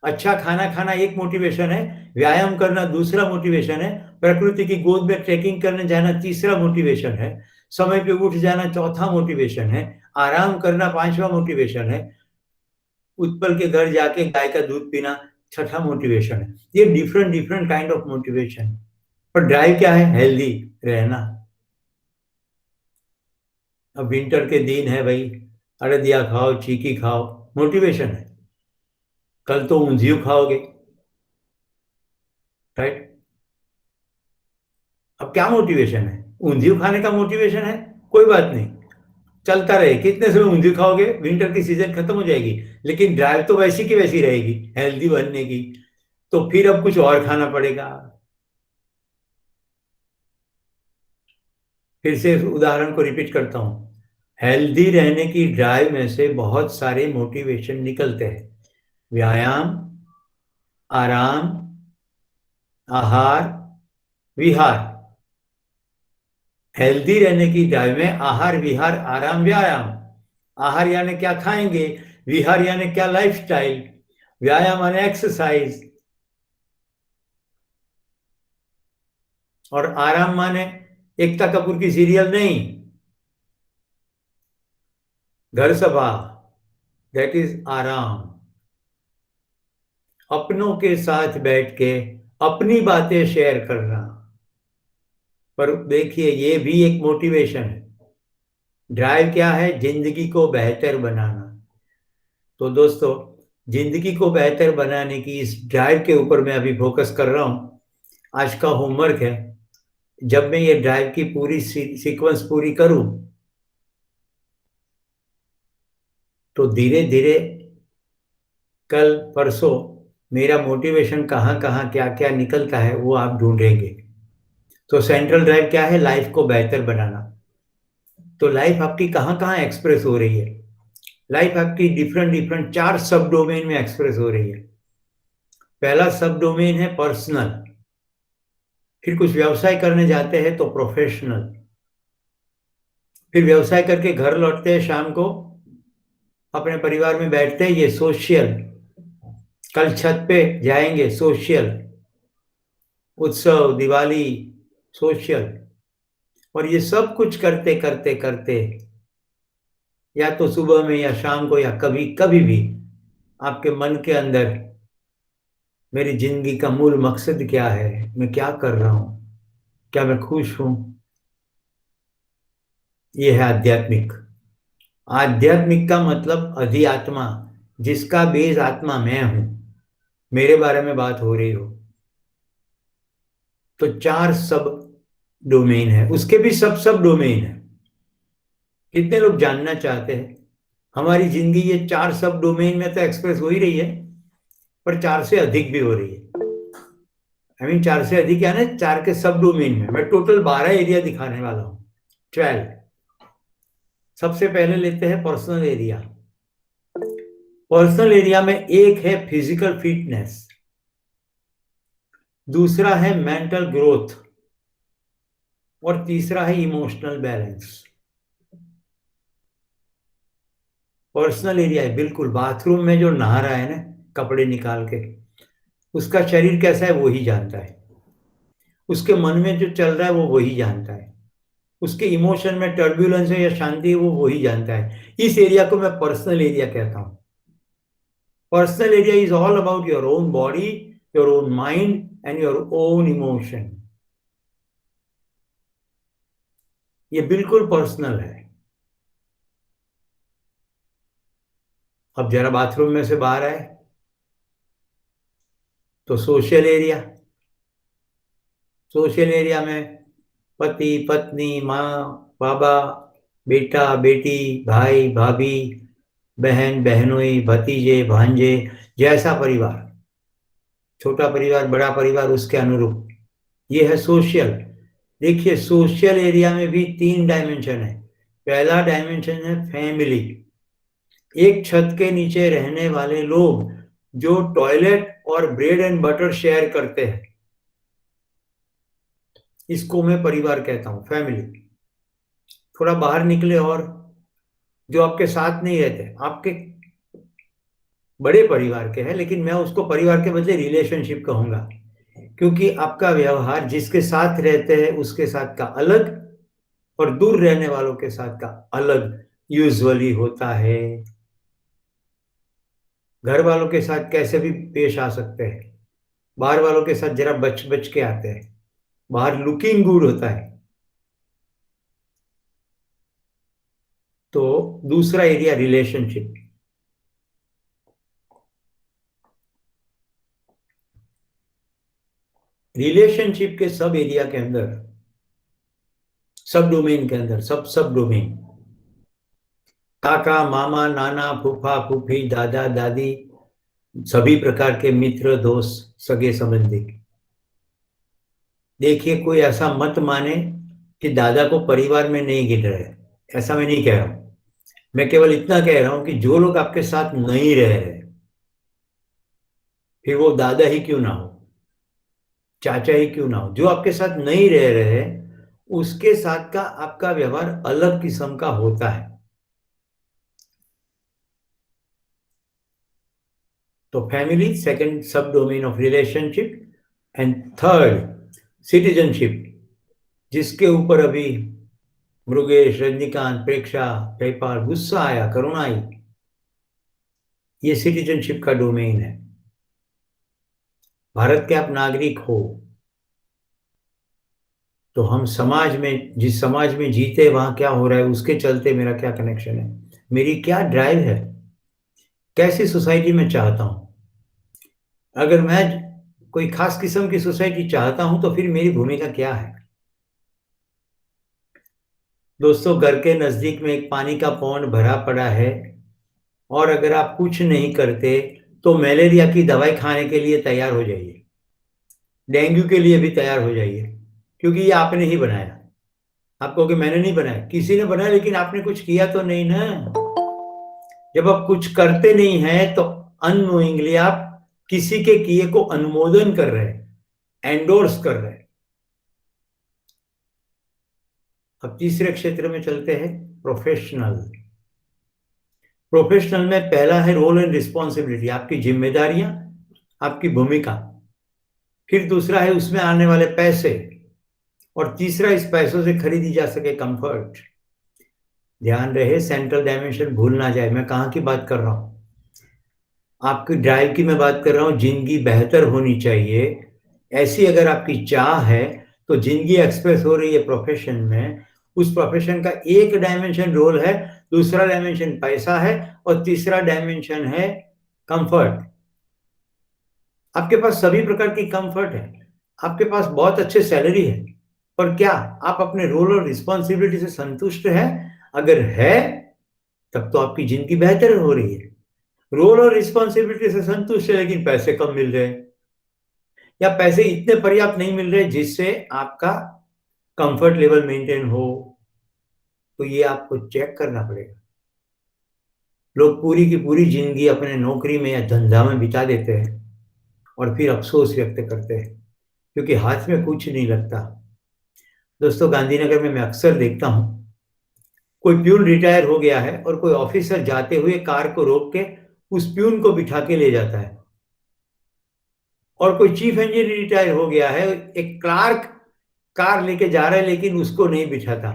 अच्छा खाना खाना एक मोटिवेशन है, व्यायाम करना दूसरा मोटिवेशन है, प्रकृति की गोद में ट्रेकिंग करने जाना तीसरा मोटिवेशन है, समय पे उठ जाना चौथा मोटिवेशन है, आराम करना पांचवा मोटिवेशन है, उत्पल के घर जाके गाय का दूध पीना छठा मोटिवेशन है। ये different different kind of motivation. पर ड्राइव क्या है? हेल्दी रहना। अब विंटर के दिन है भाई, अड़दिया खाओ, चीकी खाओ, मोटिवेशन है। कल तो ऊंधियू खाओगे, राइट? अब क्या मोटिवेशन है? ऊंधियू खाने का मोटिवेशन है, कोई बात नहीं, चलता रहे। कितने समय ऊंधियू खाओगे? विंटर की सीजन खत्म हो जाएगी, लेकिन ड्राइव तो वैसी की वैसी रहेगी, हेल्दी बनने की। तो फिर अब कुछ और खाना पड़ेगा। फिर से उदाहरण को रिपीट करता हूं, हेल्दी रहने की ड्राइव में से बहुत सारे मोटिवेशन निकलते हैं। व्यायाम, आराम, आहार, विहार। हेल्दी रहने की ड्राइव में आहार, विहार, आराम, व्यायाम। आहार यानी क्या खाएंगे, विहार यानी क्या लाइफस्टाइल, व्यायाम यानी एक्सरसाइज, और आराम माने एकता कपूर की सीरियल नहीं, घर सभा, दैट इज आराम। अपनों के साथ बैठ के अपनी बातें शेयर करना। पर देखिए, ये भी एक मोटिवेशन है। ड्राइव क्या है? जिंदगी को बेहतर बनाना। तो दोस्तों, जिंदगी को बेहतर बनाने की इस ड्राइव के ऊपर मैं अभी फोकस कर रहा हूं। आज का होमवर्क है, जब मैं ये ड्राइव की पूरी सीक्वेंस पूरी करूं तो धीरे धीरे कल परसों मेरा मोटिवेशन कहाँ कहाँ क्या क्या निकलता है वो आप ढूंढेंगे। तो सेंट्रल ड्राइव क्या है? लाइफ को बेहतर बनाना। तो लाइफ आपकी कहाँ कहाँ एक्सप्रेस हो रही है? लाइफ आपकी डिफरेंट डिफरेंट 4 सब डोमेन में एक्सप्रेस हो रही है। पहला सब डोमेन है पर्सनल, फिर कुछ व्यवसाय करने जाते हैं तो प्रोफेशनल, फिर व्यवसाय करके घर लौटते हैं, शाम को अपने परिवार में बैठते हैं, ये सोशल। कल छत पे जाएंगे, सोशल। उत्सव, दिवाली, सोशल। और ये सब कुछ करते करते करते या तो सुबह में या शाम को या कभी कभी भी आपके मन के अंदर मेरी जिंदगी का मूल मकसद क्या है, मैं क्या कर रहा हूं, क्या मैं खुश हूं? ये है आध्यात्मिक। आध्यात्मिक का मतलब अधिआत्मा, जिसका बेस आत्मा मैं हूं, मेरे बारे में बात हो रही हो। तो 4 सब डोमेन है, उसके भी सब सब डोमेन है। कितने लोग जानना चाहते हैं हमारी जिंदगी ये 4 सब डोमेन में तो एक्सप्रेस हो ही रही है, पर 4 से अधिक भी हो रही है। आई मीन 4 से अधिक यानी 4 के सब डोमेन में। मैं टोटल 12 एरिया दिखाने वाला हूं, 12। सबसे पहले लेते हैं पर्सनल एरिया। पर्सनल एरिया में एक है फिजिकल फिटनेस, दूसरा है मेंटल ग्रोथ, और तीसरा है इमोशनल बैलेंस। पर्सनल एरिया है बिल्कुल बाथरूम में जो नहा रहा है ना कपड़े निकाल के, उसका शरीर कैसा है वो ही जानता है। उसके मन में जो चल रहा है वो वही जानता है। उसके इमोशन में टर्ब्यूलेंस है या शांति है वो वही जानता है। इस एरिया को मैं पर्सनल एरिया कहता हूं। Personal area is all about your own body, your own mind and your own emotion. ये बिल्कुल पर्सनल है। अब जरा बाथरूम में से बाहर आए तो सोशल एरिया। सोशल एरिया में पति, पत्नी, माँ, बाबा, बेटा, बेटी, भाई, भाभी, बहन, बहनोई, भतीजे, भांजे, जैसा परिवार, छोटा परिवार, बड़ा परिवार, उसके अनुरूप ये है सोशल। देखिए, सोशल एरिया में भी 3 डायमेंशन है। पहला डायमेंशन है फैमिली, एक छत के नीचे रहने वाले लोग जो टॉयलेट और ब्रेड एंड बटर शेयर करते हैं। इसको मैं परिवार कहता हूं, फैमिली। थोड़ा बाहर निकले और जो आपके साथ नहीं रहते, आपके बड़े परिवार के हैं, लेकिन मैं उसको परिवार के बदले रिलेशनशिप कहूंगा, क्योंकि आपका व्यवहार जिसके साथ रहते हैं उसके साथ का अलग और दूर रहने वालों के साथ का अलग यूजुअली होता है। घर वालों के साथ कैसे भी पेश आ सकते हैं, बाहर वालों के साथ जरा बच बच के आते हैं। बाहर लुकिंग गुड होता है। तो दूसरा एरिया रिलेशनशिप। रिलेशनशिप के सब एरिया के अंदर, सब डोमेन के अंदर, सब डोमेन, काका मामा नाना फूफा फूफी दादा दादी, सभी प्रकार के मित्र दोस्त सगे संबंधी। देखिए, कोई ऐसा मत माने कि दादा को परिवार में नहीं गिन रहे, ऐसा मैं नहीं कह रहा हूं। मैं केवल इतना कह रहा हूं कि जो लोग आपके साथ नहीं रह रहे, फिर वो दादा ही क्यों ना हो, चाचा ही क्यों ना हो, जो आपके साथ नहीं रह रहे उसके साथ का आपका व्यवहार अलग किस्म का होता है। तो फैमिली सेकंड सब domain of relationship, and third citizenship, जिसके ऊपर अभी मृगेश, रजनीकांत, प्रेक्षा, जयपाल, गुस्सा आया, करुणा आई, ये सिटीजनशिप का डोमेन है। भारत के आप नागरिक हो तो हम समाज में, जिस समाज में जीते वहां क्या हो रहा है उसके चलते मेरा क्या कनेक्शन है, मेरी क्या ड्राइव है, कैसी सोसाइटी में चाहता हूं। अगर मैं कोई खास किस्म की सोसाइटी चाहता हूं तो फिर मेरी भूमिका क्या है। दोस्तों, घर के नजदीक में एक पानी का पौंड भरा पड़ा है और अगर आप कुछ नहीं करते तो मलेरिया की दवाई खाने के लिए तैयार हो जाइए, डेंगू के लिए भी तैयार हो जाइए, क्योंकि ये आपने ही बनाया। आप कहोगे मैंने नहीं बनाया, किसी ने बनाया, लेकिन आपने कुछ किया तो नहीं ना। जब आप कुछ करते नहीं हैं तो अननोइंगली आप किसी के किए को अनुमोदन कर रहे हैं, एंडोर्स कर रहे हैं। अब तीसरे क्षेत्र में चलते हैं, प्रोफेशनल। प्रोफेशनल में पहला है रोल एंड रिस्पॉन्सिबिलिटी, आपकी जिम्मेदारियां, आपकी भूमिका। फिर दूसरा है उसमें आने वाले पैसे, और तीसरा इस पैसों से खरीदी जा सके कंफर्ट। ध्यान रहे, सेंट्रल डायमेंशन भूल ना जाए, मैं कहां की बात कर रहा हूं, आपकी ड्राइव की मैं बात कर रहा हूं। जिंदगी बेहतर होनी चाहिए, ऐसी अगर आपकी चाह है तो जिंदगी एक्सप्रेस हो रही है प्रोफेशन में। उस प्रोफेशन का एक डायमेंशन रोल है, दूसरा डायमेंशन पैसा है, और तीसरा डायमेंशन है कंफर्ट। आपके पास सभी प्रकार की कंफर्ट है, आपके पास बहुत अच्छे सैलरी है, पर क्या आप अपने रोल और रिस्पॉन्सिबिलिटी से संतुष्ट है? अगर है तब तो आपकी जिंदगी बेहतर हो रही है। रोल और रिस्पॉन्सिबिलिटी से संतुष्ट है लेकिन पैसे कम मिल रहे हैं, या पैसे इतने पर्याप्त नहीं मिल रहे जिससे आपका कंफर्ट लेवल मेंटेन हो, तो ये आपको चेक करना पड़ेगा। लोग पूरी की पूरी जिंदगी अपने नौकरी में या धंधा में बिता देते हैं और फिर अफसोस व्यक्त करते हैं क्योंकि हाथ में कुछ नहीं लगता। दोस्तों, गांधीनगर में मैं अक्सर देखता हूं, कोई प्यून रिटायर हो गया है और कोई ऑफिसर जाते हुए कार को रोक के उस प्यून को बिठा के ले जाता है, और कोई चीफ इंजीनियर रिटायर हो गया है, एक क्लार्क कार लेके जा रहा है लेकिन उसको नहीं बिठाता,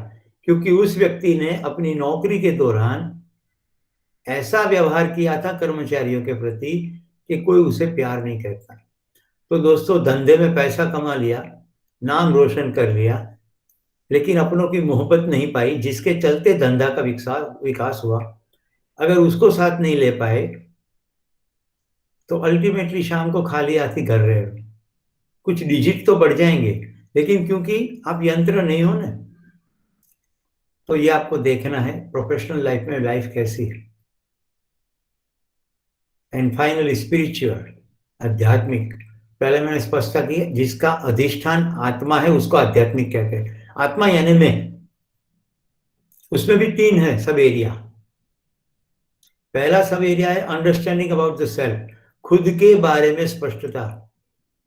क्योंकि उस व्यक्ति ने अपनी नौकरी के दौरान ऐसा व्यवहार किया था कर्मचारियों के प्रति कि कोई उसे प्यार नहीं करता। तो दोस्तों, धंधे में पैसा कमा लिया, नाम रोशन कर लिया, लेकिन अपनों की मोहब्बत नहीं पाई, जिसके चलते धंधा का विकास हुआ। अगर उसको साथ नहीं ले पाए तो अल्टीमेटली शाम को खाली हाथी घर रहे हो। कुछ डिजिट तो बढ़ जाएंगे, लेकिन क्योंकि आप यंत्र नहीं हो ना, तो ये आपको देखना है प्रोफेशनल लाइफ में लाइफ कैसी है। एंड फाइनली स्पिरिचुअल, आध्यात्मिक। पहले मैंने स्पष्टता की, जिसका अधिष्ठान आत्मा है उसको आध्यात्मिक कहते हैं। आत्मा यानी मैं, उसमें भी तीन है सब एरिया। पहला सब एरिया है अंडरस्टैंडिंग अबाउट द सेल्फ, खुद के बारे में स्पष्टता।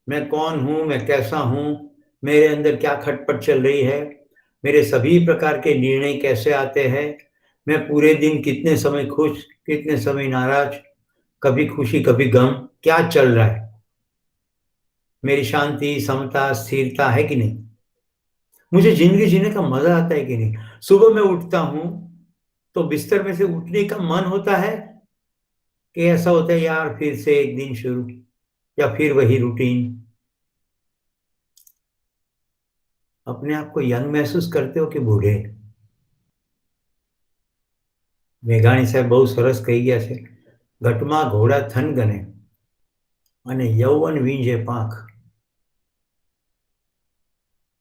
मैं कौन हूं, मैं कैसा हूं, मेरे अंदर क्या खटपट चल रही है, मेरे सभी प्रकार के निर्णय कैसे आते हैं, मैं पूरे दिन कितने समय खुश, कितने समय नाराज, कभी खुशी कभी गम, क्या चल रहा है, मेरी शांति समता स्थिरता है कि नहीं, मुझे जिंदगी जीने का मजा आता है कि नहीं। सुबह मैं उठता हूं तो बिस्तर में से उठने का मन होता है कि ऐसा होता है यार फिर से एक दिन शुरू, या फिर वही रूटीन। अपने आप को यंग महसूस करते हो कि बूढ़े? મેઘાણી સાહેબ બહુ સરસ કહી ગયા છે, ઘટમાં ઘોડા થન ગને અને યૌવન વીંજે પાંખ,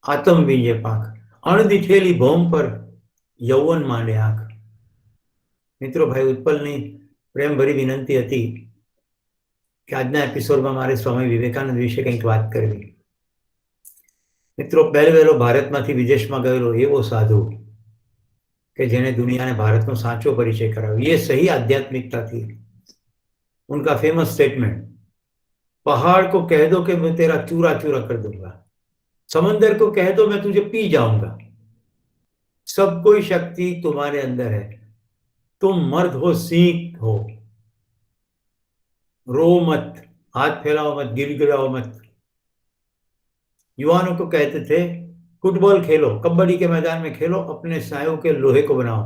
આતમ વીંજે પાંખ, અણદીઠેલી ભોમ પર યૌવન માંડે આંખ. મિત્રો, ભાઈ ઉત્પલની પ્રેમભરી વિનંતી હતી કે આજના એપિસોડમાં મારે સ્વામી વિવેકાનંદ વિશે કંઈક વાત કરવી. મિત્રો, પહેલો ભારતમાંથી વિદેશમાં ગયેલો એવો સાધુ कि जिन्हें दुनिया ने भारत को साचो परिचय कराया, ये सही आध्यात्मिकता थी. उनका फेमस स्टेटमेंट, पहाड़ को कह दो कि मैं तेरा चूरा चूरा कर दूंगा, समंदर को कह दो मैं तुझे पी जाऊंगा, सब कोई शक्ति तुम्हारे अंदर है, तुम मर्द हो सिंह हो, रो मत, हाथ फैलाओ मत, गिड़गिड़ाओ मत. युवानों को कहते थे फुटबॉल खेलो, कबड्डी के मैदान में खेलो, अपने स्नायु के लोहे को बनाओ.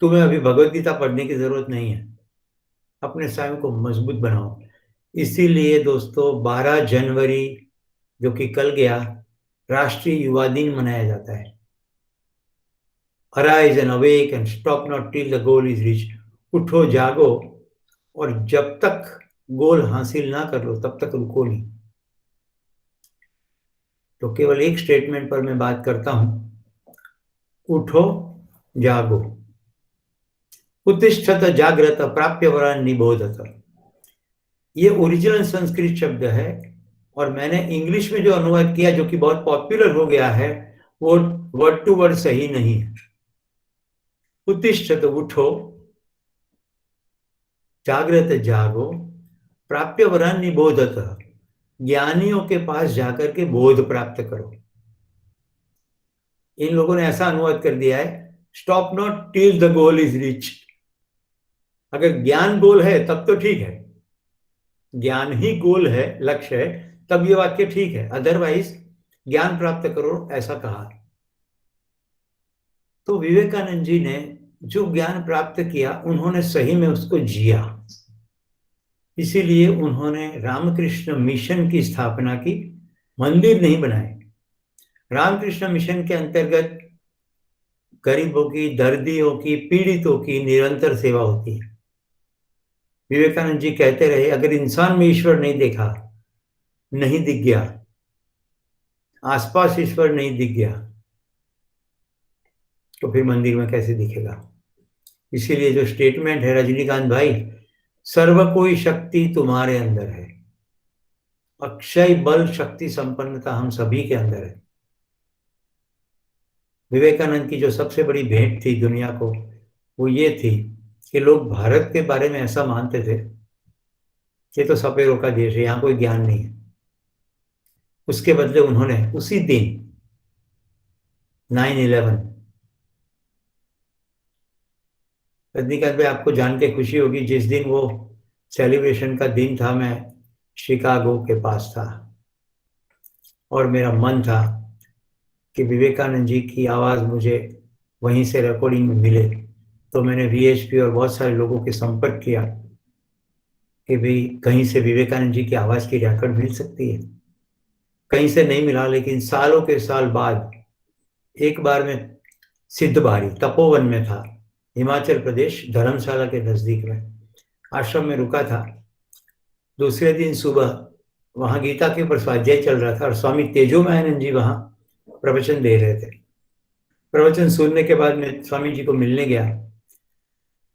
तुम्हें अभी भगवत गीता पढ़ने की जरूरत नहीं है, अपने स्नायु को मजबूत बनाओ. इसीलिए दोस्तों 12 जनवरी जो कि कल गया, राष्ट्रीय युवा दिन मनाया जाता है. Arise and awake and stop not till the goal is reach. उठो जागो और जब तक गोल हासिल ना कर लो तब तक रुको नहीं. तो केवल एक स्टेटमेंट पर मैं बात करता हूं, उठो जागो. उत्तिष्ठत जाग्रत प्राप्य वरान निबोधत. ये ओरिजिनल संस्कृत शब्द है और मैंने इंग्लिश में जो अनुवाद किया जो कि बहुत पॉपुलर हो गया है वो वर्ड टू वर्ड सही नहीं है. उत्तिष्ठत उठो, जाग्रत जागो, प्राप्य वरान निबोधत ज्ञानियों के पास जाकर के बोध प्राप्त करो. इन लोगों ने ऐसा अनुवाद कर दिया है, stop not till the goal is reach. अगर ज्ञान गोल है तब तो ठीक है, ज्ञान ही गोल है, लक्ष्य है, तब ये वाक्य ठीक है, अदरवाइज ज्ञान प्राप्त करो ऐसा कहा. तो विवेकानंद जी ने जो ज्ञान प्राप्त किया उन्होंने सही में उसको जिया. इसीलिए उन्होंने रामकृष्ण मिशन की स्थापना की, मंदिर नहीं बनाए. रामकृष्ण मिशन के अंतर्गत गरीबों की, दर्दियों की, पीड़ितों की निरंतर सेवा होती है. विवेकानंद जी कहते रहे, अगर इंसान में ईश्वर नहीं देखा, नहीं दिख गया, आसपास ईश्वर नहीं दिख गया, तो फिर मंदिर में कैसे दिखेगा. इसीलिए जो स्टेटमेंट है रजनीकांत भाई, सर्व कोई शक्ति तुम्हारे अंदर है, अक्षय बल शक्ति संपन्नता हम सभी के अंदर है. विवेकानंद की जो सबसे बड़ी भेंट थी दुनिया को वो ये थी कि लोग भारत के बारे में ऐसा मानते थे कि तो सपेरों का देश है, यहाँ कोई ज्ञान नहीं है. उसके बदले उन्होंने उसी दिन 9/11, रजनीकांत भाई आपको जान के खुशी होगी, जिस दिन वो सेलिब्रेशन का दिन था मैं शिकागो के पास था और मेरा मन था कि विवेकानंद जी की आवाज़ मुझे वहीं से रिकॉर्डिंग में मिले. तो मैंने VHP और बहुत सारे लोगों के संपर्क किया कि भाई कहीं से विवेकानंद जी की आवाज़ की रिकॉर्ड मिल सकती है. कहीं से नहीं मिला, लेकिन सालों के साल बाद एक बार मैं सिद्धबारी तपोवन में था, हिमाचल प्रदेश, धर्मशाला के नजदीक में आश्रम में रुका था. दूसरे दिन सुबह वहां गीता के ऊपर स्वाध्याय चल रहा था और स्वामी तेजोमयानंद जी वहां प्रवचन दे रहे थे. प्रवचन सुनने के बाद मैं स्वामी जी को मिलने गया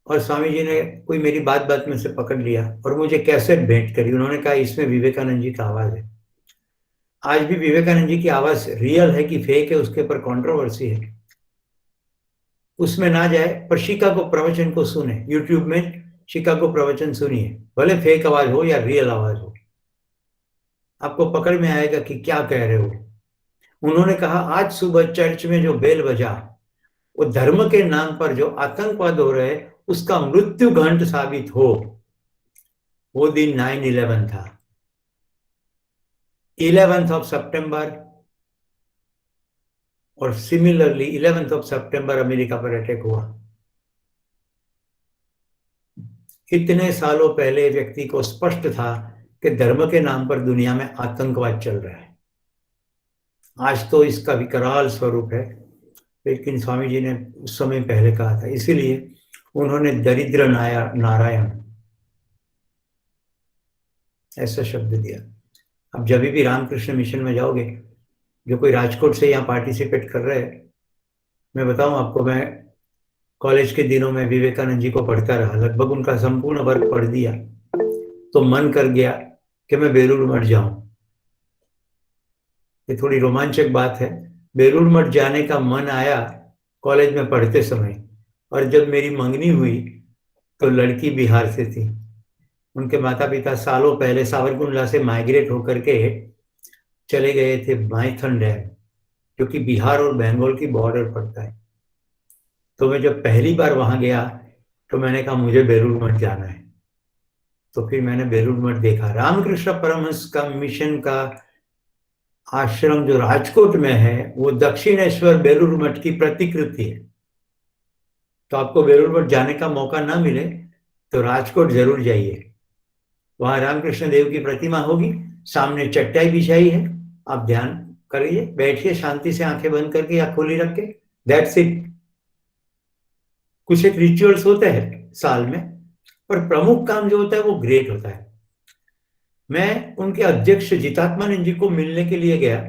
और स्वामी जी ने कोई मेरी बात में से पकड़ लिया और मुझे कैसेट भेंट करी. उन्होंने कहा इसमें विवेकानंद जी का आवाज है. आज भी विवेकानंद जी की आवाज रियल है कि फेक है उसके ऊपर कंट्रोवर्सी है. उसमें ना जाए पर शिकागो प्रवचन को सुने, यूट्यूब में शिकागो प्रवचन सुनिए, भले फेक आवाज हो या रियल आवाज हो, आपको पकड़ में आएगा कि क्या कह रहे हो. उन्होंने कहा आज सुबह चर्च में जो बेल बजा, वो धर्म के नाम पर जो आतंकवाद हो रहे उसका मृत्यु घंट साबित हो। वो दिन 9/11 था, 11th सितंबर, और सिमिलरली 11th सितंबर अमेरिका पर अटैक हुआ। इतने सालों पहले व्यक्ति को स्पष्ट था कि धर्म के नाम पर दुनिया में आतंकवाद चल रहा है। आज तो इसका विकराल स्वरूप है, लेकिन स्वामी जी ने उस समय पहले कहा था, इसीलिए उन्होंने दरिद्र नारायण ऐसा शब्द दिया। अब जब भी रामकृष्ण मिशन में जाओगे, जो कोई राजकोट से यहाँ पार्टिसिपेट कर रहे हैं, मैं बताऊं आपको, मैं कॉलेज के दिनों में विवेकानंद जी को पढ़ता रहा, लगभग उनका संपूर्ण वर्क पढ़ दिया, तो मन कर गया कि मैं बेलूर मठ जाऊं। ये थोड़ी रोमांचक बात है। बेलूर मठ जाने का मन आया कॉलेज में पढ़ते समय, और जब मेरी मंगनी हुई तो लड़की बिहार से थी। उनके माता पिता सालों पहले सावरकुंडला से माइग्रेट होकर के चले गए थे माइथन डैम, जो कि बिहार और बंगाल की बॉर्डर पड़ता है। तो मैं जब पहली बार वहां गया तो मैंने कहा मुझे बेलूर मठ जाना है। तो फिर मैंने बेलूर मठ देखा। रामकृष्ण परमहंस का मिशन का आश्रम जो राजकोट में है, वो दक्षिणेश्वर बेलूर मठ की प्रतिकृति है। तो आपको बेलूर मठ जाने का मौका ना मिले तो राजकोट जरूर जाइए। वहां रामकृष्ण देव की प्रतिमा होगी, सामने चटाई बिछाई है, आप ध्यान करिए, बैठिए शांति से, आंखें बंद करके या खोली रख के, दैट्स इट। कुछ एक रिचुअल्स होते हैं साल में, पर प्रमुख काम जो होता है वो ग्रेट होता है। मैं उनके अध्यक्ष जितात्मानंद जी को मिलने के लिए गया,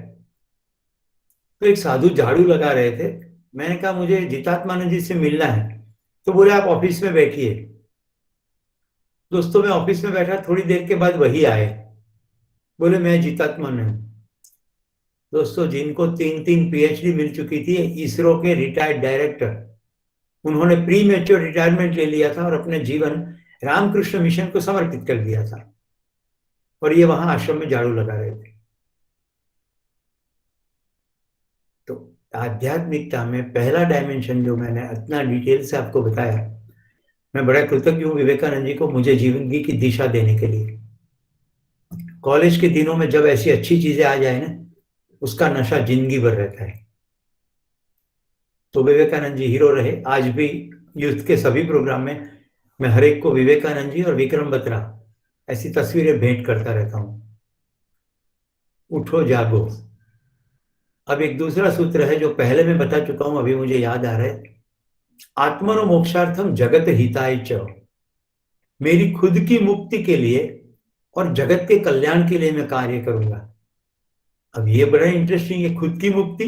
तो एक साधु झाड़ू लगा रहे थे। मैंने कहा मुझे जितात्मानंद जी से मिलना है, तो बोले आप ऑफिस में बैठिए। दोस्तों, मैं ऑफिस में बैठा, थोड़ी देर के बाद वही आए, बोले मैं जितात्मानंद। दोस्तों, जिनको 3 PhD मिल चुकी थी, इसरो के रिटायर्ड डायरेक्टर, उन्होंने प्री मैच्योर रिटायरमेंट ले लिया था और अपने जीवन रामकृष्ण मिशन को समर्पित कर दिया था, और ये वहां आश्रम में झाड़ू लगा रहे थे। तो आध्यात्मिकता में पहला डायमेंशन जो मैंने इतना डिटेल से आपको बताया, मैं बड़ा कृतज्ञ हूं विवेकानंद जी को मुझे जीवन की दिशा देने के लिए। कॉलेज के दिनों में जब ऐसी अच्छी चीजें आ जाए ना, उसका नशा जिंदगी भर रहता है। तो विवेकानंद जी हीरो रहे। आज भी यूथ के सभी प्रोग्राम में मैं हर एक को विवेकानंद जी और विक्रम बत्रा ऐसी तस्वीरें भेंट करता रहता हूं। उठो जागो। अब एक दूसरा सूत्र है जो पहले मैं बता चुका हूं, अभी मुझे याद आ रहा है। आत्मनो मोक्षार्थम जगत हिताय च। मेरी खुद की मुक्ति के लिए और जगत के कल्याण के लिए मैं कार्य करूंगा। अब ये बड़ा इंटरेस्टिंग है, खुद की मुक्ति।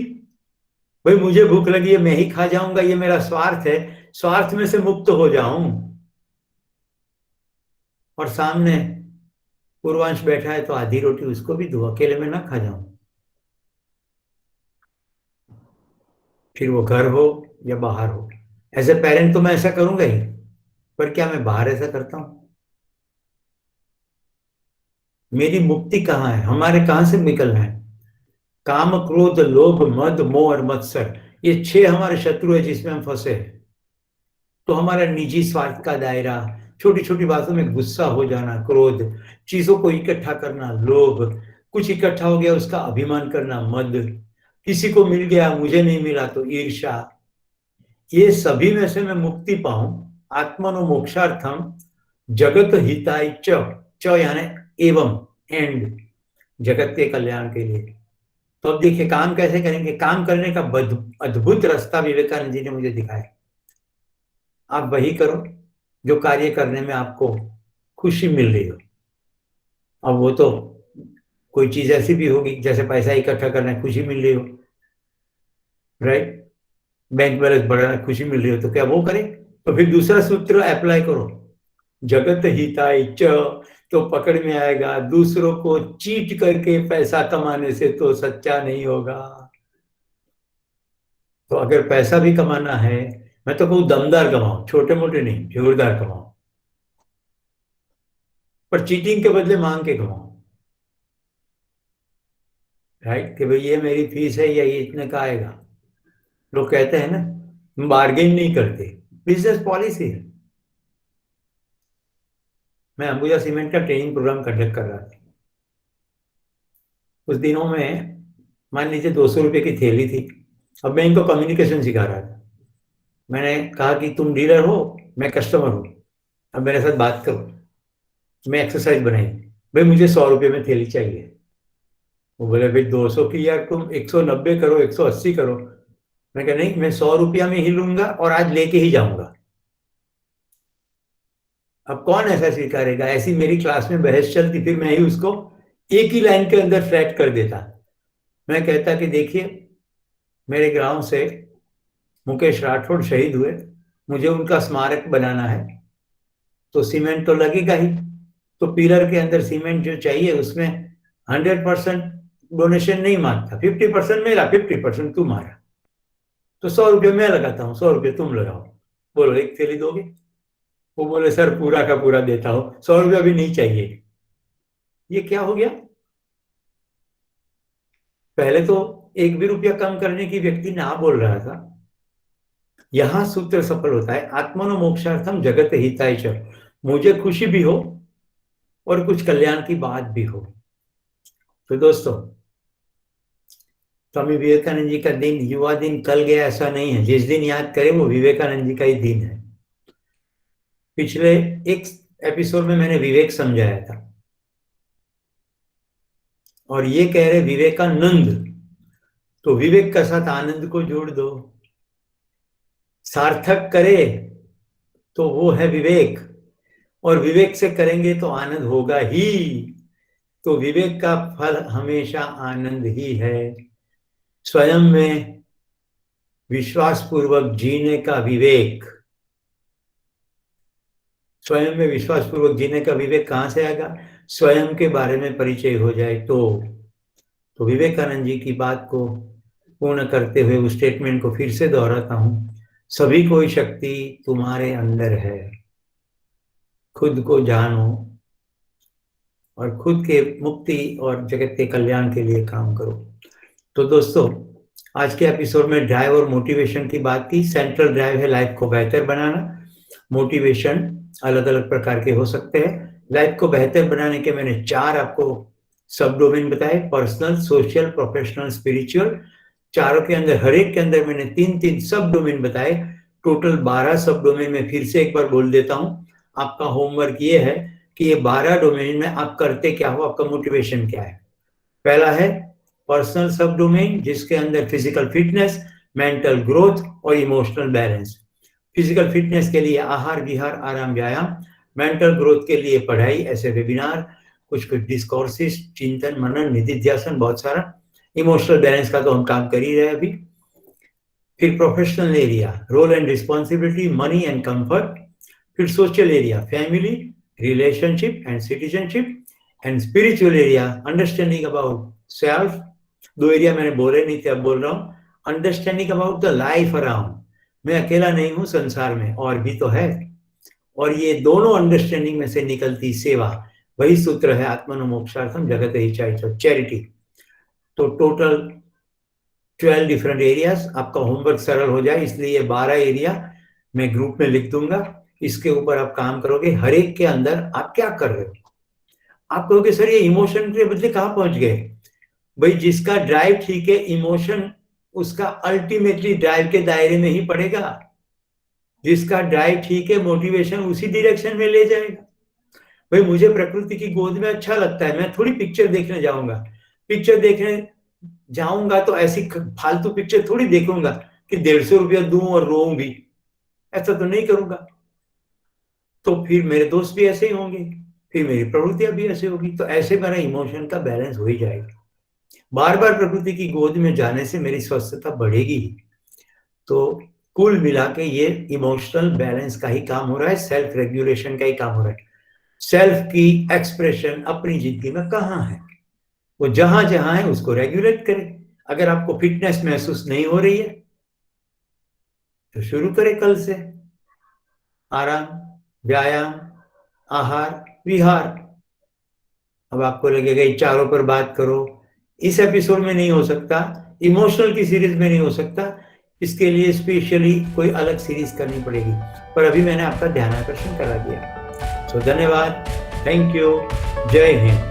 भाई मुझे भूख लगी है, मैं ही खा जाऊंगा, ये मेरा स्वार्थ है, स्वार्थ में से मुक्त हो जाऊं। और सामने पूर्वांश बैठा है तो आधी रोटी उसको भी दो, अकेले में ना खा जाऊं। फिर वो घर हो या बाहर हो, एज ए पेरेंट तो मैं ऐसा करूंगा ही, पर क्या मैं बाहर ऐसा करता हूं? मेरी मुक्ति कहाँ है? हमारे कहां से निकलना है? काम, क्रोध, लोभ, मद, मोह और मत्सर, ये 6 हमारे शत्रु है जिसमें हम फंसे हैं। तो हमारा निजी स्वार्थ का दायरा, छोटी छोटी बातों में गुस्सा हो जाना क्रोध, चीजों को इकट्ठा करना लोभ, कुछ इकट्ठा हो गया उसका अभिमान करना मद, किसी को मिल गया मुझे नहीं मिला तो ईर्ष्या। ये सभी में से मैं मुक्ति पाऊं, आत्मनो मोक्षार्थम जगत हिताय च यानी एवं एंड, जगत के कल्याण के लिए। तो अब देखिए काम कैसे करेंगे। काम करने का अद्भुत रास्ता विवेकानंद जी ने मुझे दिखाया। आप वही करो जो कार्य करने में आपको खुशी मिल रही हो। अब वो तो कोई चीज ऐसी भी होगी, जैसे पैसा इकट्ठा करना है, खुशी मिल रही हो, राइट, बैंक बैलेंस बढ़ाना खुशी मिल रही हो, तो क्या वो करें? तो फिर दूसरा सूत्र अप्लाई करो, जगत हिताय च, तो पकड़ में आएगा। दूसरों को चीट करके पैसा कमाने से तो सच्चा नहीं होगा। तो अगर पैसा भी कमाना है, मैं तो कहूँ दमदार कमाओ, छोटे मोटे नहीं, जोरदार कमाओ, पर चीटिंग के बदले मांग के कमाओ। राइट, कि भाई ये मेरी फीस है या ये इतने का आएगा। लोग कहते हैं ना, बार्गेन नहीं करते, बिजनेस पॉलिसी है। मैं अंबुजा सीमेंट का ट्रेनिंग प्रोग्राम कंडक्ट कर रहा था। उस दिनों में मान लीजिए 200 रुपये की थैली थी। अब मैं इनको कम्युनिकेशन सिखा रहा था। मैंने कहा कि तुम डीलर हो, मैं कस्टमर हूँ, अब मेरे साथ बात करो। मैं एक्सरसाइज बनाई, भाई मुझे 100 रुपये में थैली चाहिए। वो बोले भाई 200 की यार, तुम 190 करो, 180 करो। मैं कहा नहीं, मैं 100 रुपया में ही लूंगा और आज लेके ही जाऊंगा। अब कौन ऐसा स्वीकारेगा? ऐसी मेरी क्लास में बहस चलती, फिर मैं ही उसको एक ही लाइन के अंदर फ्लैट कर देता। मैं कहता कि देखिए, मेरे गांव से मुकेश राठौड़ शहीद हुए, मुझे उनका स्मारक बनाना है, तो सीमेंट तो लगेगा ही। तो पिलर के अंदर सीमेंट जो चाहिए उसमें 100% डोनेशन नहीं मांगता, 50% मेरा, 50% तुम्हारा। तो 100 रुपये मैं लगाता हूँ, 100 रुपये तुम लगाओ। बोलो एक थैली दोगे? वो बोले सर पूरा का पूरा देता हूँ, 100 रुपया भी नहीं चाहिए। ये क्या हो गया? पहले तो एक भी रुपया कम करने की व्यक्ति ना बोल रहा था। यहां सूत्र सफल होता है, आत्मनो मोक्षार्थम जगत हिताय च। मुझे खुशी भी हो और कुछ कल्याण की बात भी हो। तो दोस्तों, स्वामी विवेकानंद जी का दिन, युवा दिन कल गया ऐसा नहीं है। जिस दिन याद करें वो विवेकानंद जी का ही दिन है। पिछले एक एपिसोड में मैंने विवेक समझाया था, और ये कह रहे विवेकानंद, तो विवेक के साथ आनंद को जोड़ दो। सार्थक करे तो वो है विवेक, और विवेक से करेंगे तो आनंद होगा ही। तो विवेक का फल हमेशा आनंद ही है। स्वयं में विश्वास पूर्वक जीने का विवेक, स्वयं में विश्वास पूर्वक जीने का विवेक कहां से आएगा? स्वयं के बारे में परिचय हो जाए तो विवेकानंद जी की बात को पूर्ण करते हुए उस स्टेटमेंट को फिर से दोहराता हूं, सभी कोई शक्ति तुम्हारे अंदर है। खुद को जानो और खुद के मुक्ति और जगत के कल्याण के लिए काम करो। तो दोस्तों, आज के एपिसोड में ड्राइव और मोटिवेशन की बात की। सेंट्रल ड्राइव है लाइफ को बेहतर बनाना। मोटिवेशन अलग अलग प्रकार के हो सकते हैं। लाइफ को बेहतर बनाने के मैंने 4 आपको सब डोमेन बताए, पर्सनल, सोशल, प्रोफेशनल, स्पिरिचुअल। चारों के अंदर, हर एक के अंदर मैंने 3-3 सब डोमेन बताए। टोटल 12 सब डोमेन में फिर से एक बार बोल देता हूं। आपका होमवर्क ये है कि ये 12 डोमेन में आप करते क्या हो, आपका मोटिवेशन क्या है। पहला है पर्सनल सब डोमेन, जिसके अंदर फिजिकल फिटनेस, मेंटल ग्रोथ और इमोशनल बैलेंस। फिजिकल फिटनेस के लिए आहार विहार आराम व्यायाम, मेंटल ग्रोथ के लिए पढ़ाई, ऐसे वेबिनार, कुछ कुछ डिस्कोर्सेस, चिंतन मनन निधिध्यासन, बहुत सारा। इमोशनल बैलेंस का तो हम काम कर ही रहे अभी। फिर professional area, role and responsibility, money and comfort. फिर social area, family, relationship and citizenship. And spiritual area, understanding about self. 2 area मैंने बोले नहीं थे, अब बोल रहा हूँ। Understanding about the life around, मैं अकेला नहीं हूं संसार में, और भी तो है। और ये दोनों अंडरस्टैंडिंग में से निकलती सेवा, वही सूत्र है आत्मनो मोक्षार्थम जगत हिताय च, चैरिटी। तो टोटल 12 डिफरेंट एरियाज। आपका होमवर्क सरल हो जाए इसलिए 12 एरिया मैं ग्रुप में लिख दूंगा। इसके ऊपर आप काम करोगे। हर एक के अंदर आप क्या कर रहे हो? आप कहोगे सर ये इमोशन के बदले कहां पहुंच गए? भाई जिसका ड्राइव ठीक है, इमोशन उसका अल्टीमेटली ड्राइव के दायरे में ही पड़ेगा। जिसका ड्राइव ठीक है, मोटिवेशन उसी डायरेक्शन में ले जाएगा। भाई मुझे प्रकृति की गोद में अच्छा लगता है, मैं थोड़ी पिक्चर देखने जाऊंगा। पिक्चर देखने जाऊंगा तो ऐसी फालतू पिक्चर थोड़ी देखूंगा कि 150 रुपया दूं और रोऊं भी, ऐसा तो नहीं करूंगा। तो फिर मेरे दोस्त भी ऐसे ही होंगे, फिर मेरी प्रवृत्तियां भी ऐसे होगी। तो ऐसे मेरा इमोशन का बैलेंस हो ही जाएगा। बार बार प्रकृति की गोद में जाने से मेरी स्वस्थता बढ़ेगी। तो कुल मिला के ये इमोशनल बैलेंस का ही काम हो रहा है, सेल्फ रेगुलेशन का ही काम हो रहा है। सेल्फ की एक्सप्रेशन अपनी जिंदगी में कहाँ है, वो जहां जहां है उसको रेगुलेट करें। अगर आपको फिटनेस महसूस नहीं हो रही है तो शुरू करें कल से आराम, व्यायाम, आहार, विहार। अब आपको लगेगा ये चारों पर बात करो, इस एपिसोड में नहीं हो सकता, इमोशनल की सीरीज में नहीं हो सकता, इसके लिए स्पेशली कोई अलग सीरीज करनी पड़ेगी, पर अभी मैंने आपका ध्यान आकर्षण करा दिया। सो धन्यवाद, थैंक यू, जय हिंद।